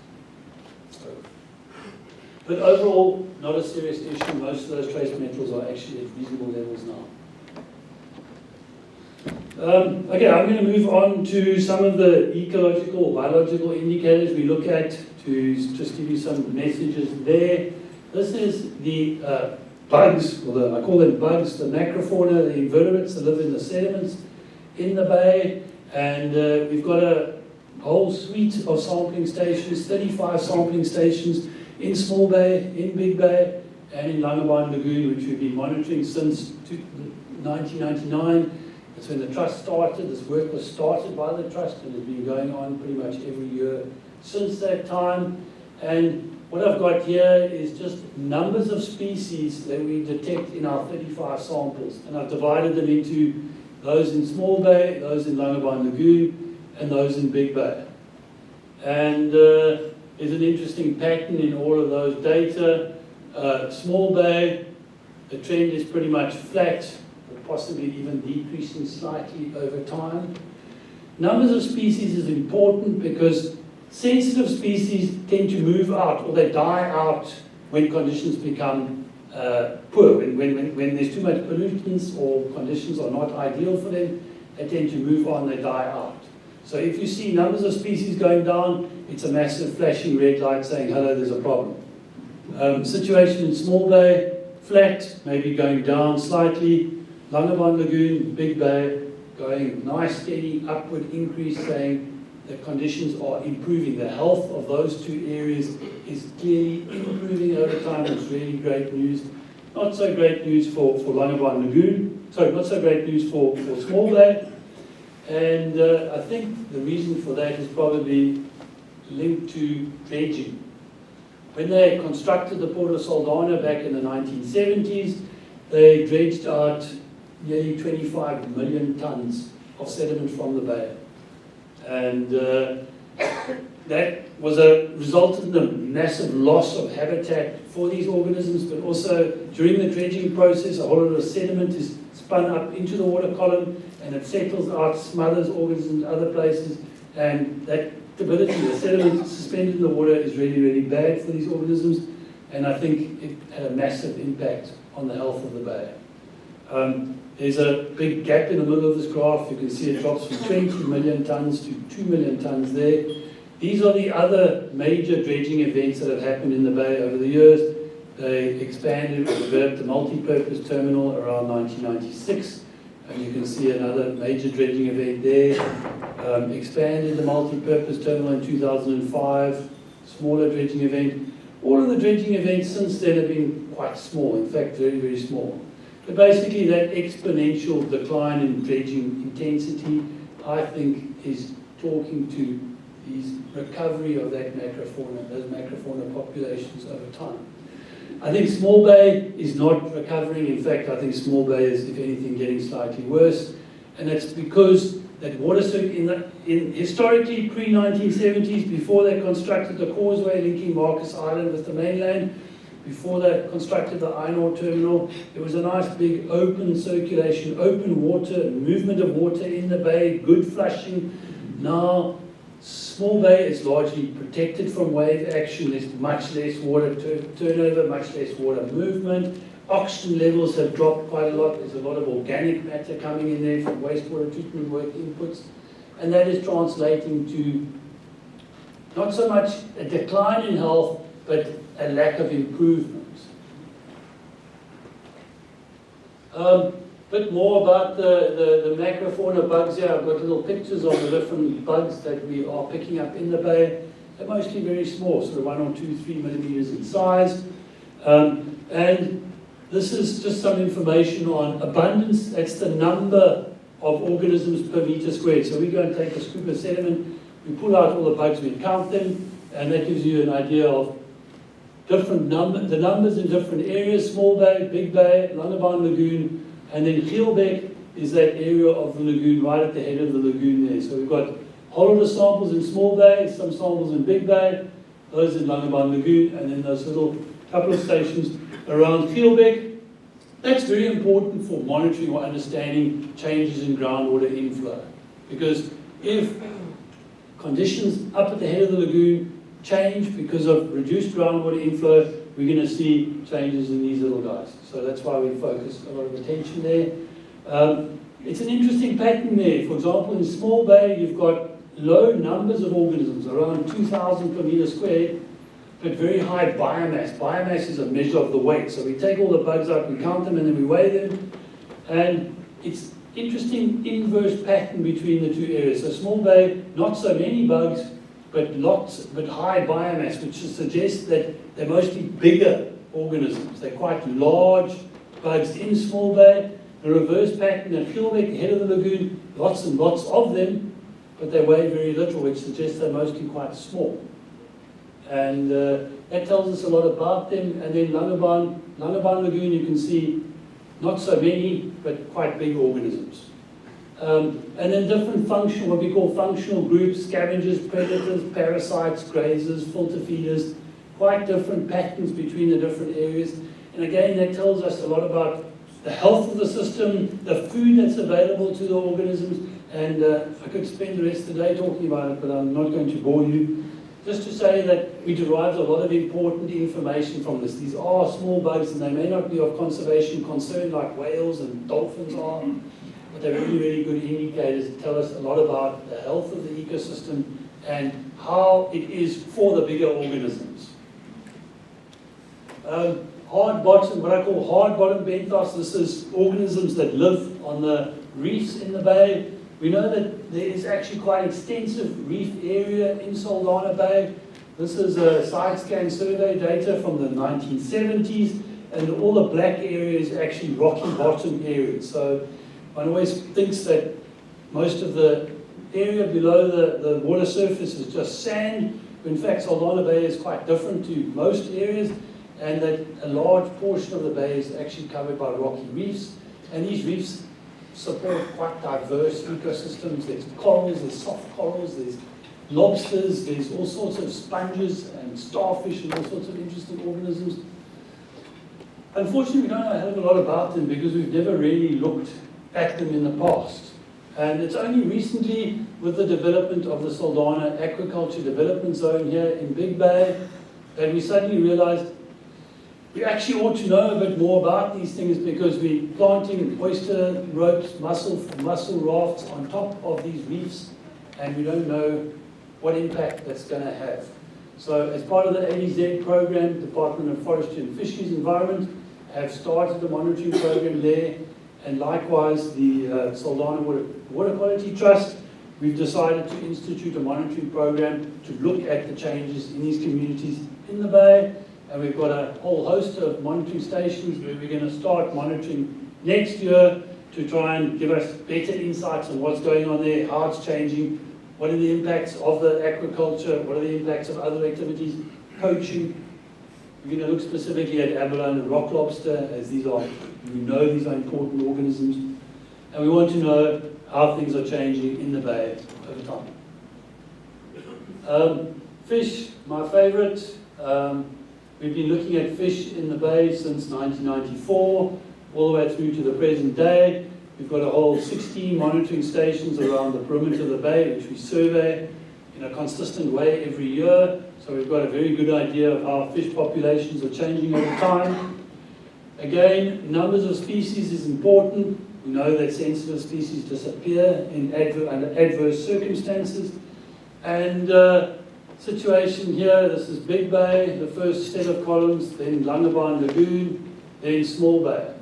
But overall, not a serious issue. Most of those trace metals are actually at reasonable levels now. Okay, I'm going to move on to some of the ecological, biological indicators we look at to just give you some messages there. This is the bugs, or I call them bugs, the macrofauna, the invertebrates that live in the sediments in the bay. And we've got a whole suite of sampling stations, 35 sampling stations in Small Bay, in Big Bay, and in Langebaan Lagoon, which we've been monitoring since 1999. That's when the trust started. This work was started by the trust and has been going on pretty much every year since that time. And what I've got here is just numbers of species that we detect in our 35 samples. And I've divided them into those in Small Bay, those in Langebaan Lagoon, and those in Big Bay. And there's an interesting pattern in all of those data. Small Bay, the trend is pretty much flat, but possibly even decreasing slightly over time. Numbers of species is important because sensitive species tend to move out, or they die out when conditions become poor. When there's too much pollutants or conditions are not ideal for them, they tend to move on, they die out. So if you see numbers of species going down, it's a massive flashing red light saying, hello, there's a problem. Situation in Small Bay, flat, maybe going down slightly. Langebaan Lagoon, Big Bay, going nice, steady, upward increase, saying the conditions are improving. The health of those two areas is clearly improving over time. It's really great news. Not so great news for Langebaan Lagoon. Sorry, not so great news for Small Bay. And I think the reason for that is probably linked to dredging. When they constructed the port of Saldanha back in the 1970s, they dredged out nearly 25 million tons of sediment from the bay. And that was a resulted in a massive loss of habitat for these organisms, but also during the dredging process, a whole lot of sediment is spun up into the water column and it settles out, smothers organisms in other places, and that stability, the sediment suspended in the water, is really, really bad for these organisms, and I think it had a massive impact on the health of the bay. There's a big gap in the middle of this graph. You can see it drops from 20 million tons to 2 million tons there. These are the other major dredging events that have happened in the bay over the years. They expanded or developed a multi-purpose terminal around 1996, and you can see another major dredging event there. Expanded the multi-purpose terminal in 2005, smaller dredging event. All of the dredging events since then have been quite small, in fact very, very small. But basically that exponential decline in dredging intensity, I think, is talking to these recovery of that macrofauna, those macrofauna populations over time. I think Small Bay is not recovering. In fact, I think Small Bay is, if anything, getting slightly worse. And that's because that water historically pre-1970s, before they constructed the causeway linking Marcus Island with the mainland, before they constructed the iron ore terminal, there was a nice big open circulation, open water, movement of water in the bay, good flushing. Now, Small Bay is largely protected from wave action. There's much less water turnover, much less water movement. Oxygen levels have dropped quite a lot. There's a lot of organic matter coming in there from wastewater treatment work inputs. And that is translating to not so much a decline in health, but a lack of improvement. Bit more about the macrofauna bugs here. I've got little pictures of the different bugs that we are picking up in the bay. They're mostly very small, sort of 1 or 2, 3 millimeters in size. And this is just some information on abundance. That's the number of organisms per meter squared. So we go and take a scoop of sediment, we pull out all the bugs, we count them, and that gives you an idea of the numbers in different areas: Small Bay, Big Bay, Langebaan Lagoon, and then Geelbeek is that area of the lagoon right at the head of the lagoon there. So we've got a whole lot of samples in Small Bay, some samples in Big Bay, those in Langebaan Lagoon, and then those little couple of stations around Geelbeek. That's very important for monitoring or understanding changes in groundwater inflow. Because if conditions up at the head of the lagoon change because of reduced groundwater inflow, we're going to see changes in these little guys. So that's why we focus a lot of attention there. It's an interesting pattern there. For example, in Small Bay, you've got low numbers of organisms, around 2,000 per meter squared, but very high biomass. Biomass is a measure of the weight. So we take all the bugs out, we count them, and then we weigh them. And it's interesting inverse pattern between the two areas. So Small Bay, not so many bugs, but high biomass, which suggests that they're mostly bigger organisms. They're quite large bugs in Small Bay. The reverse pattern at Geelbeek, the head of the lagoon, lots and lots of them, but they weigh very little, which suggests they're mostly quite small. And that tells us a lot about them. And then Langebaan Lagoon, you can see not so many, but quite big organisms. And then different what we call functional groups: scavengers, predators, parasites, grazers, filter feeders, quite different patterns between the different areas. And again, that tells us a lot about the health of the system, the food that's available to the organisms. And I could spend the rest of the day talking about it, but I'm not going to bore you. Just to say that we derive a lot of important information from this. These are small bugs, and they may not be of conservation concern like whales and dolphins are, but they're really, really good indicators that tell us a lot about the health of the ecosystem and how it is for the bigger organisms. Hard bottom, what I call hard bottom benthos, this is organisms that live on the reefs in the bay. We know that there is actually quite extensive reef area in Saldanha Bay. This is a side scan survey data from the 1970s, and all the black area is actually rocky bottom areas. So one always thinks that most of the area below the water surface is just sand. In fact, Saldanha Bay is quite different to most areas, and that a large portion of the bay is actually covered by rocky reefs. And these reefs support quite diverse ecosystems. There's corals, there's soft corals, there's lobsters, there's all sorts of sponges and starfish and all sorts of interesting organisms. Unfortunately, we don't know a hell of a lot about them because we've never really looked at them in the past. And it's only recently, with the development of the Saldanha Aquaculture Development Zone here in Big Bay, that we suddenly realized we actually ought to know a bit more about these things, because we're planting oyster ropes, mussel rafts on top of these reefs, and we don't know what impact that's going to have. So as part of the ADZ program, Department of Forestry and Fisheries Environment have started a monitoring program there, and likewise the Saldanha Water Quality Trust, we've decided to institute a monitoring program to look at the changes in these communities in the bay. And we've got a whole host of monitoring stations where we're going to start monitoring next year to try and give us better insights on what's going on there, how it's changing, what are the impacts of the aquaculture, what are the impacts of other activities, poaching. We're going to look specifically at abalone and rock lobster, as these are important organisms. And we want to know how things are changing in the bay over time. Fish, my favorite. We've been looking at fish in the bay since 1994, all the way through to the present day. We've got a whole 16 monitoring stations around the perimeter of the bay, which we survey in a consistent way every year. So we've got a very good idea of how fish populations are changing over time. Again, numbers of species is important. We know that sensitive species disappear under adverse circumstances. And situation here, this is Big Bay, the first set of columns, then Langebaan Lagoon, then Small Bay.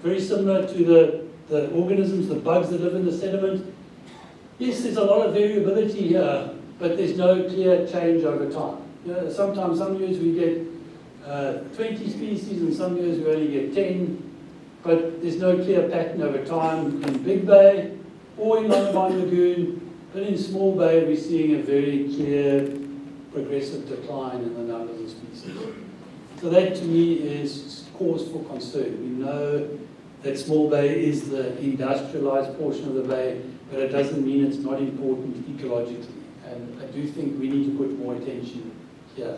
Very similar to the organisms, the bugs that live in the sediment. Yes, there's a lot of variability here, but there's no clear change over time. You know, sometimes, some years we get 20 species, and some years we only get 10, but there's no clear pattern over time in Big Bay or in Langebaan Lagoon. But in Small Bay, we're seeing a very clear progressive decline in the numbers of species. So that, to me, is cause for concern. We know that Small Bay is the industrialized portion of the bay, but it doesn't mean it's not important ecologically. And I do think we need to put more attention here.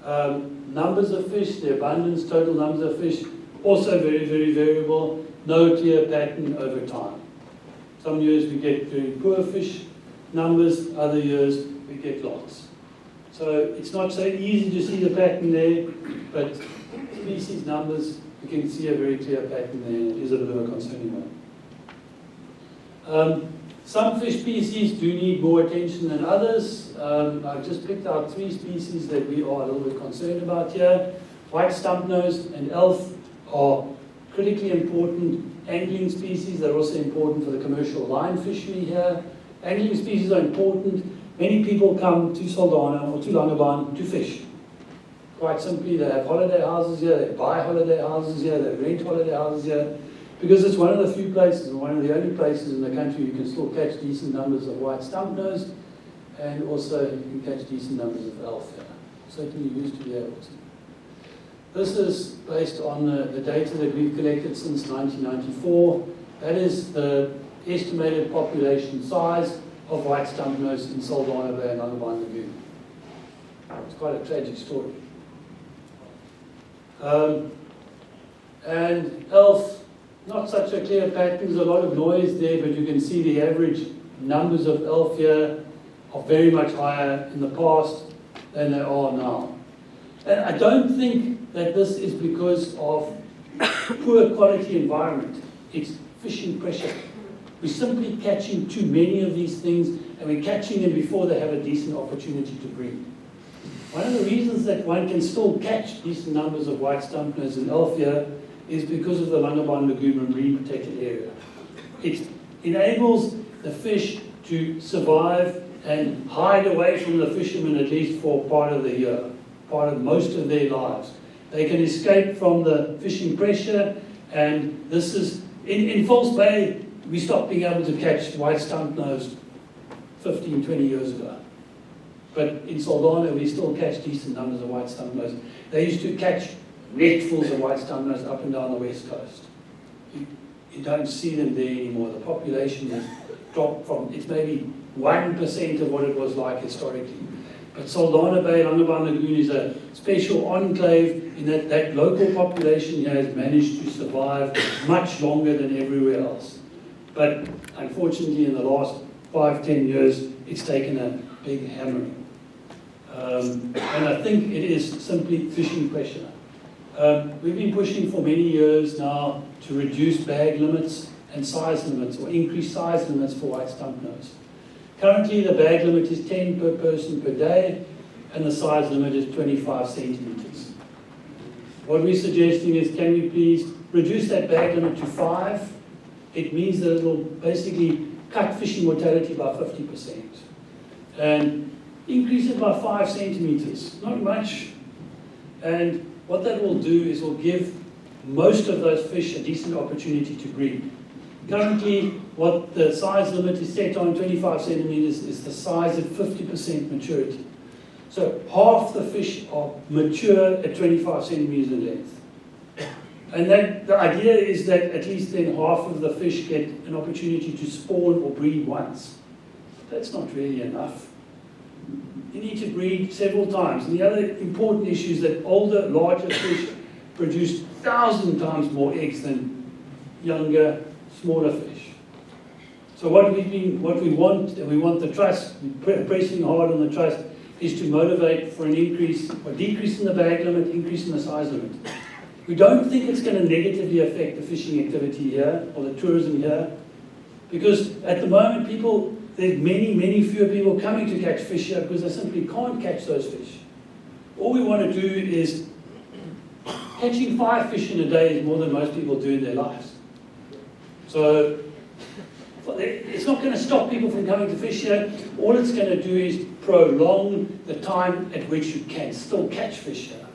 Numbers of fish, the abundance, total numbers of fish, also very, very variable. No clear pattern over time. Some years we get very poor fish numbers, other years we get lots. So it's not so easy to see the pattern there, but species numbers, you can see a very clear pattern there. It is a bit of a concerning one. Some fish species do need more attention than others. I've just picked out 3 species that we are a little bit concerned about here. White stumpnose and elf are critically important angling species. They're also important for the commercial line fishery here. Angling species are important. Many people come to Saldanha or to Langebaan to fish. Quite simply, they have holiday houses here, they buy holiday houses here, they rent holiday houses here, because it's one of the few places, and one of the only places in the country you can still catch decent numbers of white stumpnose, and also you can catch decent numbers of elf here. Certainly used to be able to. This is based on the data that we've collected since 1994. That is the estimated population size of white stumpnose in Saldanha Bay and Langebaan Lagoon. It's quite a tragic story. And elf, not such a clear pattern. There's a lot of noise there, but you can see the average numbers of elf here are very much higher in the past than they are now. And I don't think that this is because of poor quality environment. It's fishing pressure. We're simply catching too many of these things, and we're catching them before they have a decent opportunity to breed. One of the reasons that one can still catch decent numbers of white stumpnose and elf here is because of the Langebaan Lagoon Marine Protected Area. It enables the fish to survive and hide away from the fishermen at least for part of the year, part of most of their lives. They can escape from the fishing pressure, and this is, in False Bay, we stopped being able to catch white stumpnose 15, 20 years ago. But in Saldanha, we still catch decent numbers of white stumpnose. They used to catch netfuls of white stumpnose up and down the west coast. You don't see them there anymore. The population has dropped from, it's maybe 1% of what it was like historically. But Saldanha Bay, Langebaan Lagoon is a special enclave in that local population here has managed to survive much longer than everywhere else. But unfortunately, in the last 5-10 years, it's taken a big hammering. And I think it is simply fishing pressure. We've been pushing for many years now to reduce bag limits and size limits, or increase size limits for white stumpnose. Currently, the bag limit is 10 per person per day, and the size limit is 25 centimeters. What we're suggesting is, can we please reduce that bag limit to 5? It means that it will basically cut fishing mortality by 50%. And increase it by 5 centimeters, not much. And what that will do is will give most of those fish a decent opportunity to breed. Currently, what the size limit is set on, 25 centimeters, is the size at 50% maturity. So half the fish are mature at 25 centimeters in length. And the idea is that at least then half of the fish get an opportunity to spawn or breed once. That's not really enough. You need to breed several times. And the other important issue is that older, larger fish produce 1,000 times more eggs than younger, smaller fish. So what we want, and we want the trust, we're pressing hard on the trust, is to motivate for an increase, or decrease in the bag limit, increase in the size limit. We don't think it's going to negatively affect the fishing activity here, or the tourism here, because at the moment there's many fewer people coming to catch fish here because they simply can't catch those fish. All we want to do is, catching 5 fish in a day is more than most people do in their lives. So it's not going to stop people from coming to fish here. All it's going to do is prolong the time at which you can still catch fish here.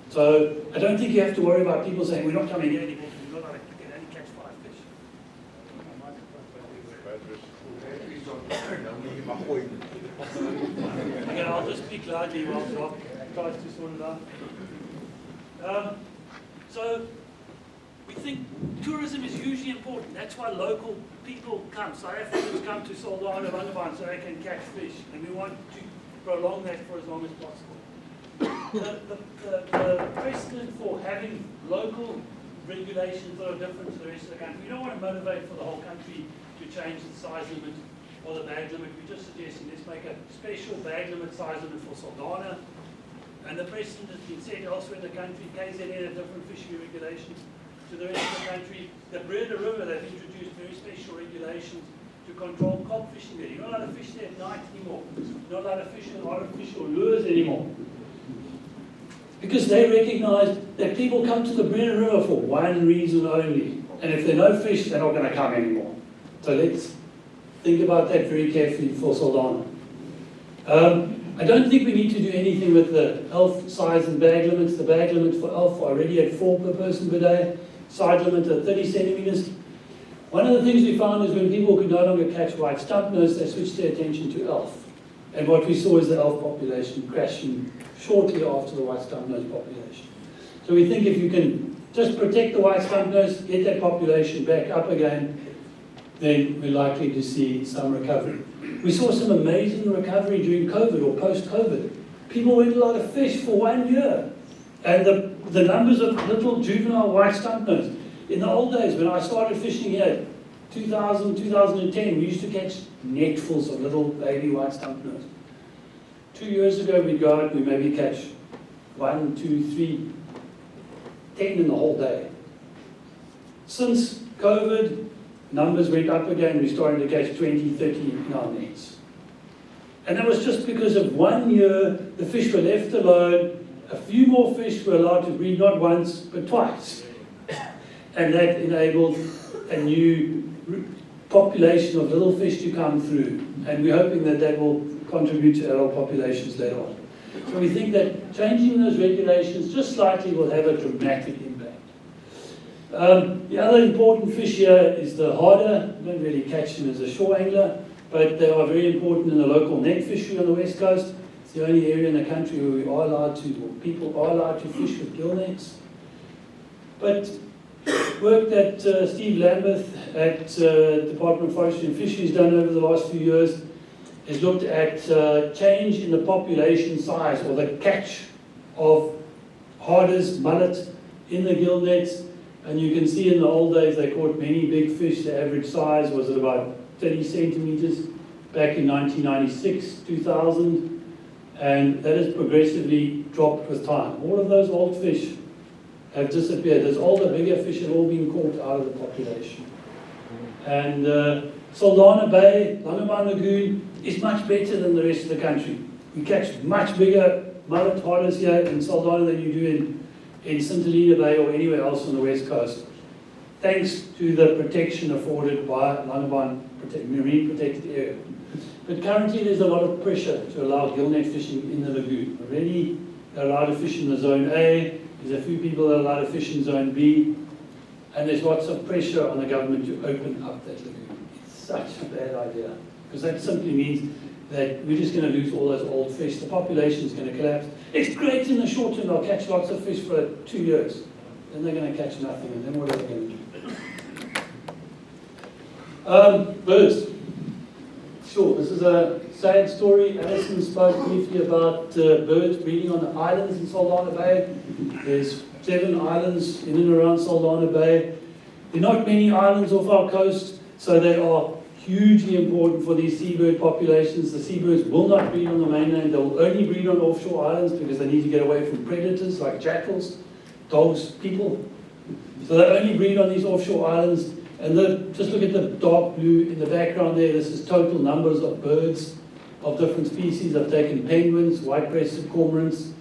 So I don't think you have to worry about people saying, we're not coming here anymore, we're not allowed to only catch 5 fish. Okay, I'll just speak loudly while Rob tries to sort it out. So we think tourism is hugely important. That's why local people come. South Africans come to Saldanha, Langebaan so they can catch fish. And we want to prolong that for as long as possible. The precedent for having local regulations that are different to the rest of the country, we don't want to motivate for the whole country to change the size limit or the bag limit. We're just suggesting let's make a special bag limit size limit for Saldanha. And the precedent has been set elsewhere in the country. KZN have different fishery regulations to the rest of the country. The Breda River, they've introduced very special regulations to control cod fishing there. You're not allowed to fish there at night anymore. You're not allowed to fish in artificial lures anymore. Because they recognize that people come to the Breda River for one reason only. And if there are no fish, they're not going to come anymore. So let's think about that very carefully for Saldanha. I don't think we need to do anything with the elf size and bag limits. The bag limits for elf are already at 4 per person per day. Side limit at 30 centimeters. One of the things we found is when people could no longer catch white stumpnose, they switched their attention to elf. And what we saw is the elf population crashing shortly after the white stumpnose population. So we think if you can just protect the white stumpnose, get that population back up again, then we're likely to see some recovery. We saw some amazing recovery during COVID or post-COVID. People went a lot of fish for 1 year. And the numbers of little juvenile white stumpnose. In the old days, when I started fishing here, 2000, 2010, we used to catch netfuls of little baby white stumpnose. 2 years ago, we'd go out, we maybe catch 1, 2, 3, 10 in the whole day. Since COVID, numbers went up again, we started to catch 20, 30 in our nets. And that was just because of 1 year, the fish were left alone, a few more fish were allowed to breed, not once, but twice. And that enabled a new population of little fish to come through. And we're hoping that that will contribute to adult populations later on. So we think that changing those regulations just slightly will have a dramatic impact. The other important fish here is the harder. You don't really catch them as a shore angler, but they are very important in the local net fishery on the west coast. It's the only area in the country where we are allowed to, or people are allowed to fish with gill nets. But work that Steve Lambeth at Department of Forestry and Fisheries has done over the last few years has looked at change in the population size or the catch of harders, mullet in the gill nets. And you can see in the old days they caught many big fish. The average size was at about 30 centimeters back in 1996, 2000. And that has progressively dropped with time. All of those old fish have disappeared. Those older, bigger fish have all been caught out of the population. And Saldanha Bay, Langebaan Lagoon is much better than the rest of the country. We catch much bigger mullet harders here in Saldanha than you do in St. Helena Bay or anywhere else on the west coast, thanks to the protection afforded by Langebaan Marine Protected Area. But currently there's a lot of pressure to allow gillnet fishing in the lagoon. Already they're allowed to fish in the Zone A, there's a few people that are allowed to fish in Zone B, and there's lots of pressure on the government to open up that lagoon. It's such a bad idea, because that simply means that we're just going to lose all those old fish. The population is going to collapse. It's great in the short term, they'll catch lots of fish for 2 years. Then they're going to catch nothing, and then what are they going to do? Birds. Sure, this is a sad story. Alison spoke briefly about birds breeding on the islands in Saldanha Bay. There's 7 islands in and around Saldanha Bay. There are not many islands off our coast, so they are hugely important for these seabird populations. The seabirds will not breed on the mainland. They will only breed on offshore islands because they need to get away from predators like jackals, dogs, people. So they only breed on these offshore islands. And just look at the dark blue in the background there. This is total numbers of birds of different species. I've taken penguins, white-breasted cormorants,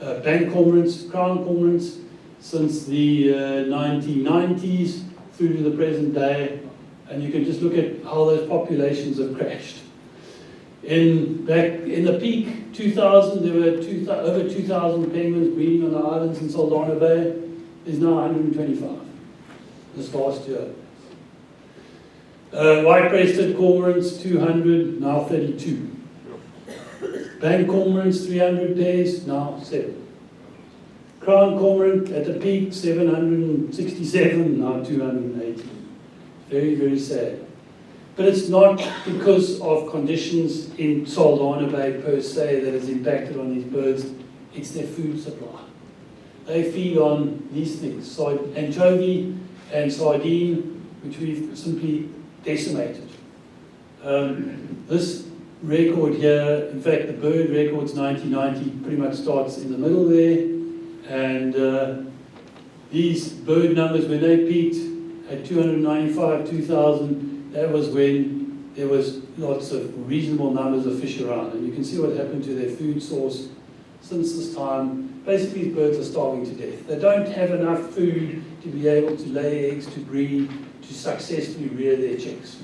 bank cormorants, crown cormorants since the 1990s through to the present day. And you can just look at how those populations have crashed. Back in the peak 2000, there were over 2,000 penguins breeding on the islands in Saldanha Bay. There's now 125 this last year. White-breasted cormorants, 200, now 32. Bank cormorants, 300 pairs, now 7. Crown cormorant at the peak, 767, now 280. Very, very sad. But it's not because of conditions in Saldanha Bay per se that has impacted on these birds. It's their food supply. They feed on these things, anchovy and sardine, which we've simply decimated. This record here, in fact, the bird record's 1990, pretty much starts in the middle there. And these bird numbers, when they peaked at 295, 2,000, that was when there was lots of reasonable numbers of fish around. And you can see what happened to their food source since this time. Basically, these birds are starving to death. They don't have enough food to be able to lay eggs, to breed, to successfully rear their chicks.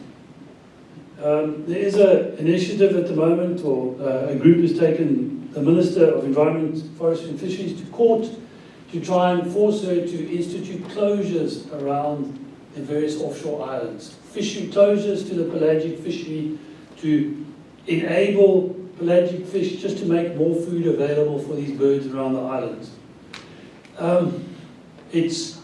There is an initiative at the moment, or a group has taken the Minister of Environment, Forestry and Fisheries to court to try and force her to institute closures around the various offshore islands. Fishery closures to the pelagic fishery to enable pelagic fish just to make more food available for these birds around the islands. It's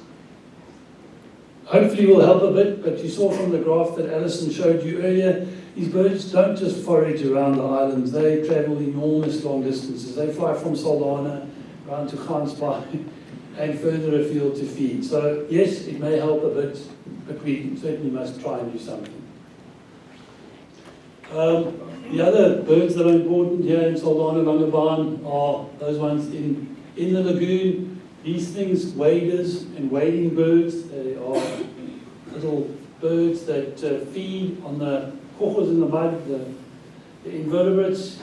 hopefully will help a bit, but you saw from the graph that Alison showed you earlier, these birds don't just forage around the islands, they travel enormous long distances. They fly from Saldanha around to Gansbaai and further afield to feed. So yes, it may help a bit, but we certainly must try and do something. The other birds that are important here in Saldanha, Langebaan, are those ones in the lagoon. These things, waders and wading birds, they are little birds that feed on the kochos in the mud, the invertebrates.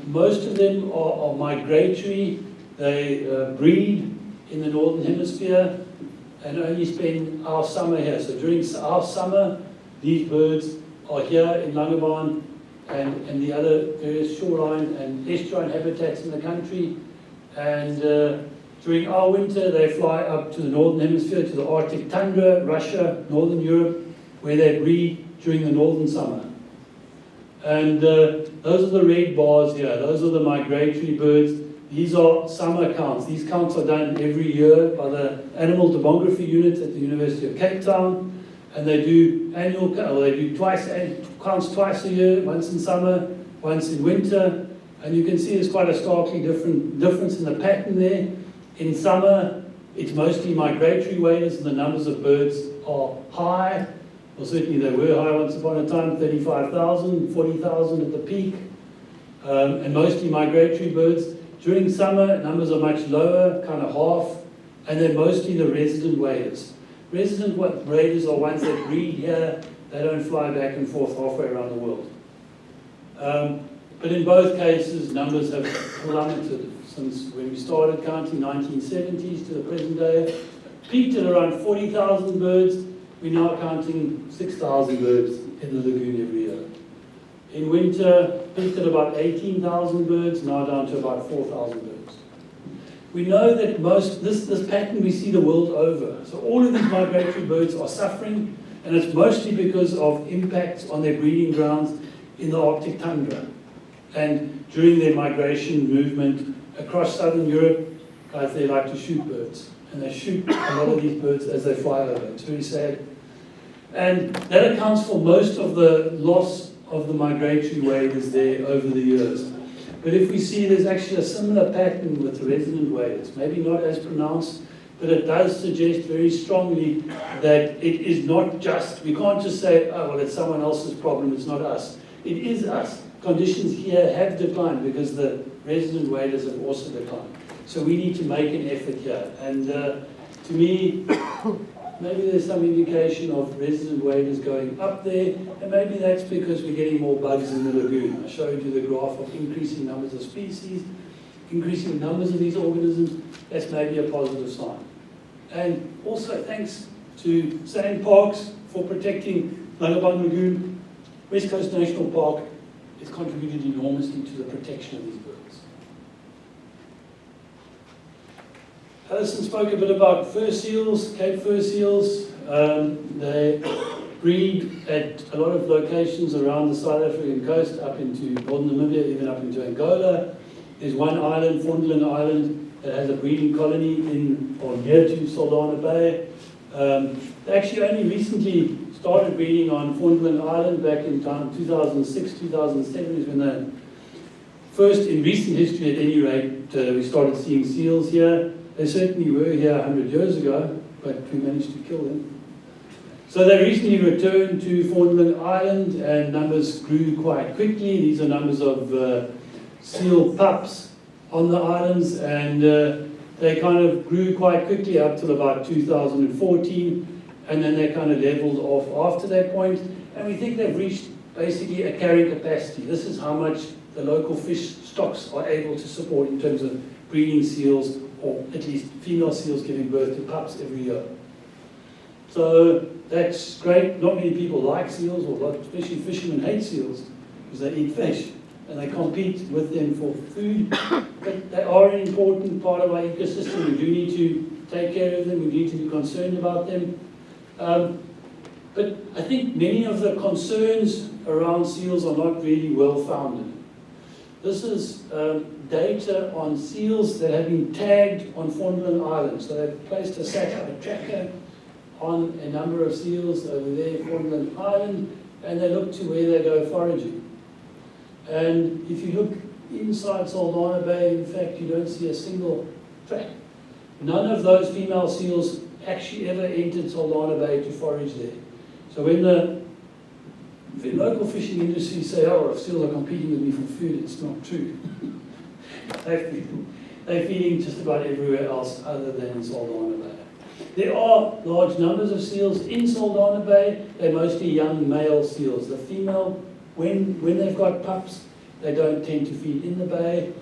Most of them are migratory. They breed in the northern hemisphere and only spend our summer here. So during our summer, these birds are here in Langebaan and the other various shoreline and estuarine habitats in the country. And during our winter, they fly up to the northern hemisphere, to the Arctic tundra, Russia, northern Europe, where they breed during the northern summer. And those are the red bars here. Those are the migratory birds. These are summer counts. These counts are done every year by the Animal Demography Unit at the University of Cape Town. And they do counts twice a year, once in summer, once in winter. And you can see there's quite a starkly difference in the pattern there. In summer, it's mostly migratory waders and the numbers of birds are high. Well, certainly they were high once upon a time, 35,000, 40,000 at the peak, and mostly migratory birds. During summer, numbers are much lower, kind of half, and they're mostly the resident waders. Resident waders are ones that breed here. They don't fly back and forth halfway around the world. But in both cases, numbers have plummeted since when we started counting, 1970s to the present day. Peaked at around 40,000 birds. We're now counting 6,000 birds in the lagoon every year. In winter, peaked at about 18,000 birds, now down to about 4,000 birds. We know that this pattern we see the world over. So all of these migratory birds are suffering, and it's mostly because of impacts on their breeding grounds in the Arctic tundra. And during their migration movement across southern Europe, guys, they like to shoot birds. And they shoot a lot of these birds as they fly over. It's very sad. And that accounts for most of the loss of the migratory waders there over the years. But if we see there's actually a similar pattern with the resident waders, maybe not as pronounced, but it does suggest very strongly that it is not just, we can't just say, oh, well, it's someone else's problem, it's not us. It is us. Conditions here have declined because the resident waders have also declined. So we need to make an effort here. And to me, maybe there's some indication of resident waders going up there, and maybe that's because we're getting more bugs in the lagoon. I showed you the graph of increasing numbers of species, increasing numbers of these organisms. That's maybe a positive sign. And also thanks to sand parks for protecting Langebaan Lagoon. West Coast National Park has contributed enormously to the protection of these birds. Alison spoke a bit about fur seals, Cape fur seals. They breed at a lot of locations around the South African coast, up into northern Namibia, even up into Angola. There's one island, Fondling Island, that has a breeding colony in or near to Saldanha Bay. They actually only recently started breeding on Fondling Island back in 2006, 2007 is when they first, in recent history at any rate, we started seeing seals here. They certainly were here 100 years ago, but we managed to kill them. So they recently returned to Fondling Island, and numbers grew quite quickly. These are numbers of seal pups on the islands, and they kind of grew quite quickly up till about 2014, and then they kind of leveled off after that point. And we think they've reached basically a carrying capacity. This is how much the local fish stocks are able to support in terms of breeding seals, or at least female seals giving birth to pups every year. So that's great. Not many people like seals, or especially fishermen hate seals because they eat fish and they compete with them for food. But they are an important part of our ecosystem. We do need to take care of them. We need to be concerned about them. But I think many of the concerns around seals are not really well founded. This is data on seals that have been tagged on Fondling Island. So they've placed a satellite tracker on a number of seals over there, Fondling Island, and they look to where they go foraging. And if you look inside Saldanha Bay, in fact, you don't see a single track. None of those female seals actually ever entered Saldanha Bay to forage there. So when the local fishing industry say, oh, if seals are competing with me for food, it's not true. They're feeding just about everywhere else other than in Saldanha Bay. There are large numbers of seals in Saldanha Bay. They're mostly young male seals. The female, when they've got pups, they don't tend to feed in the bay.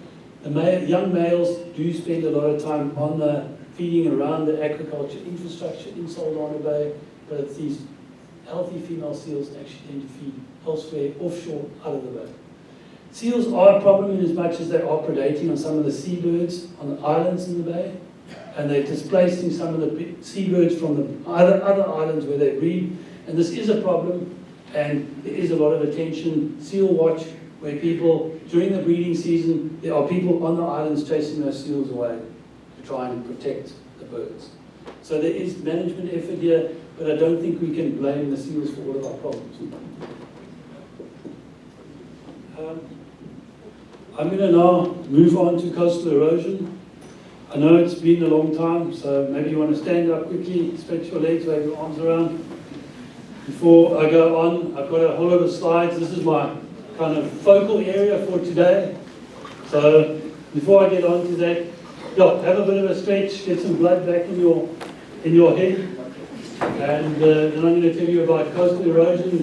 The young males do spend a lot of time on the feeding around the agriculture infrastructure in Saldanha Bay, but it's these healthy female seals that actually tend to feed elsewhere, offshore, out of the bay. Seals are a problem in as much as they are predating on some of the seabirds on the islands in the bay, and they're displacing some of the seabirds from the other islands where they breed. And this is a problem, and there is a lot of attention. Seal watch, where people, during the breeding season, there are people on the islands chasing those seals away to try and protect the birds. So there is management effort here, but I don't think we can blame the seals for all of our problems. I'm going to now move on to coastal erosion. I know it's been a long time, so maybe you want to stand up quickly, stretch your legs, wave your arms around. Before I go on, I've got a whole lot of slides. This is my kind of focal area for today. So before I get on to that, have a bit of a stretch, get some blood back in your head, and then I'm going to tell you about coastal erosion.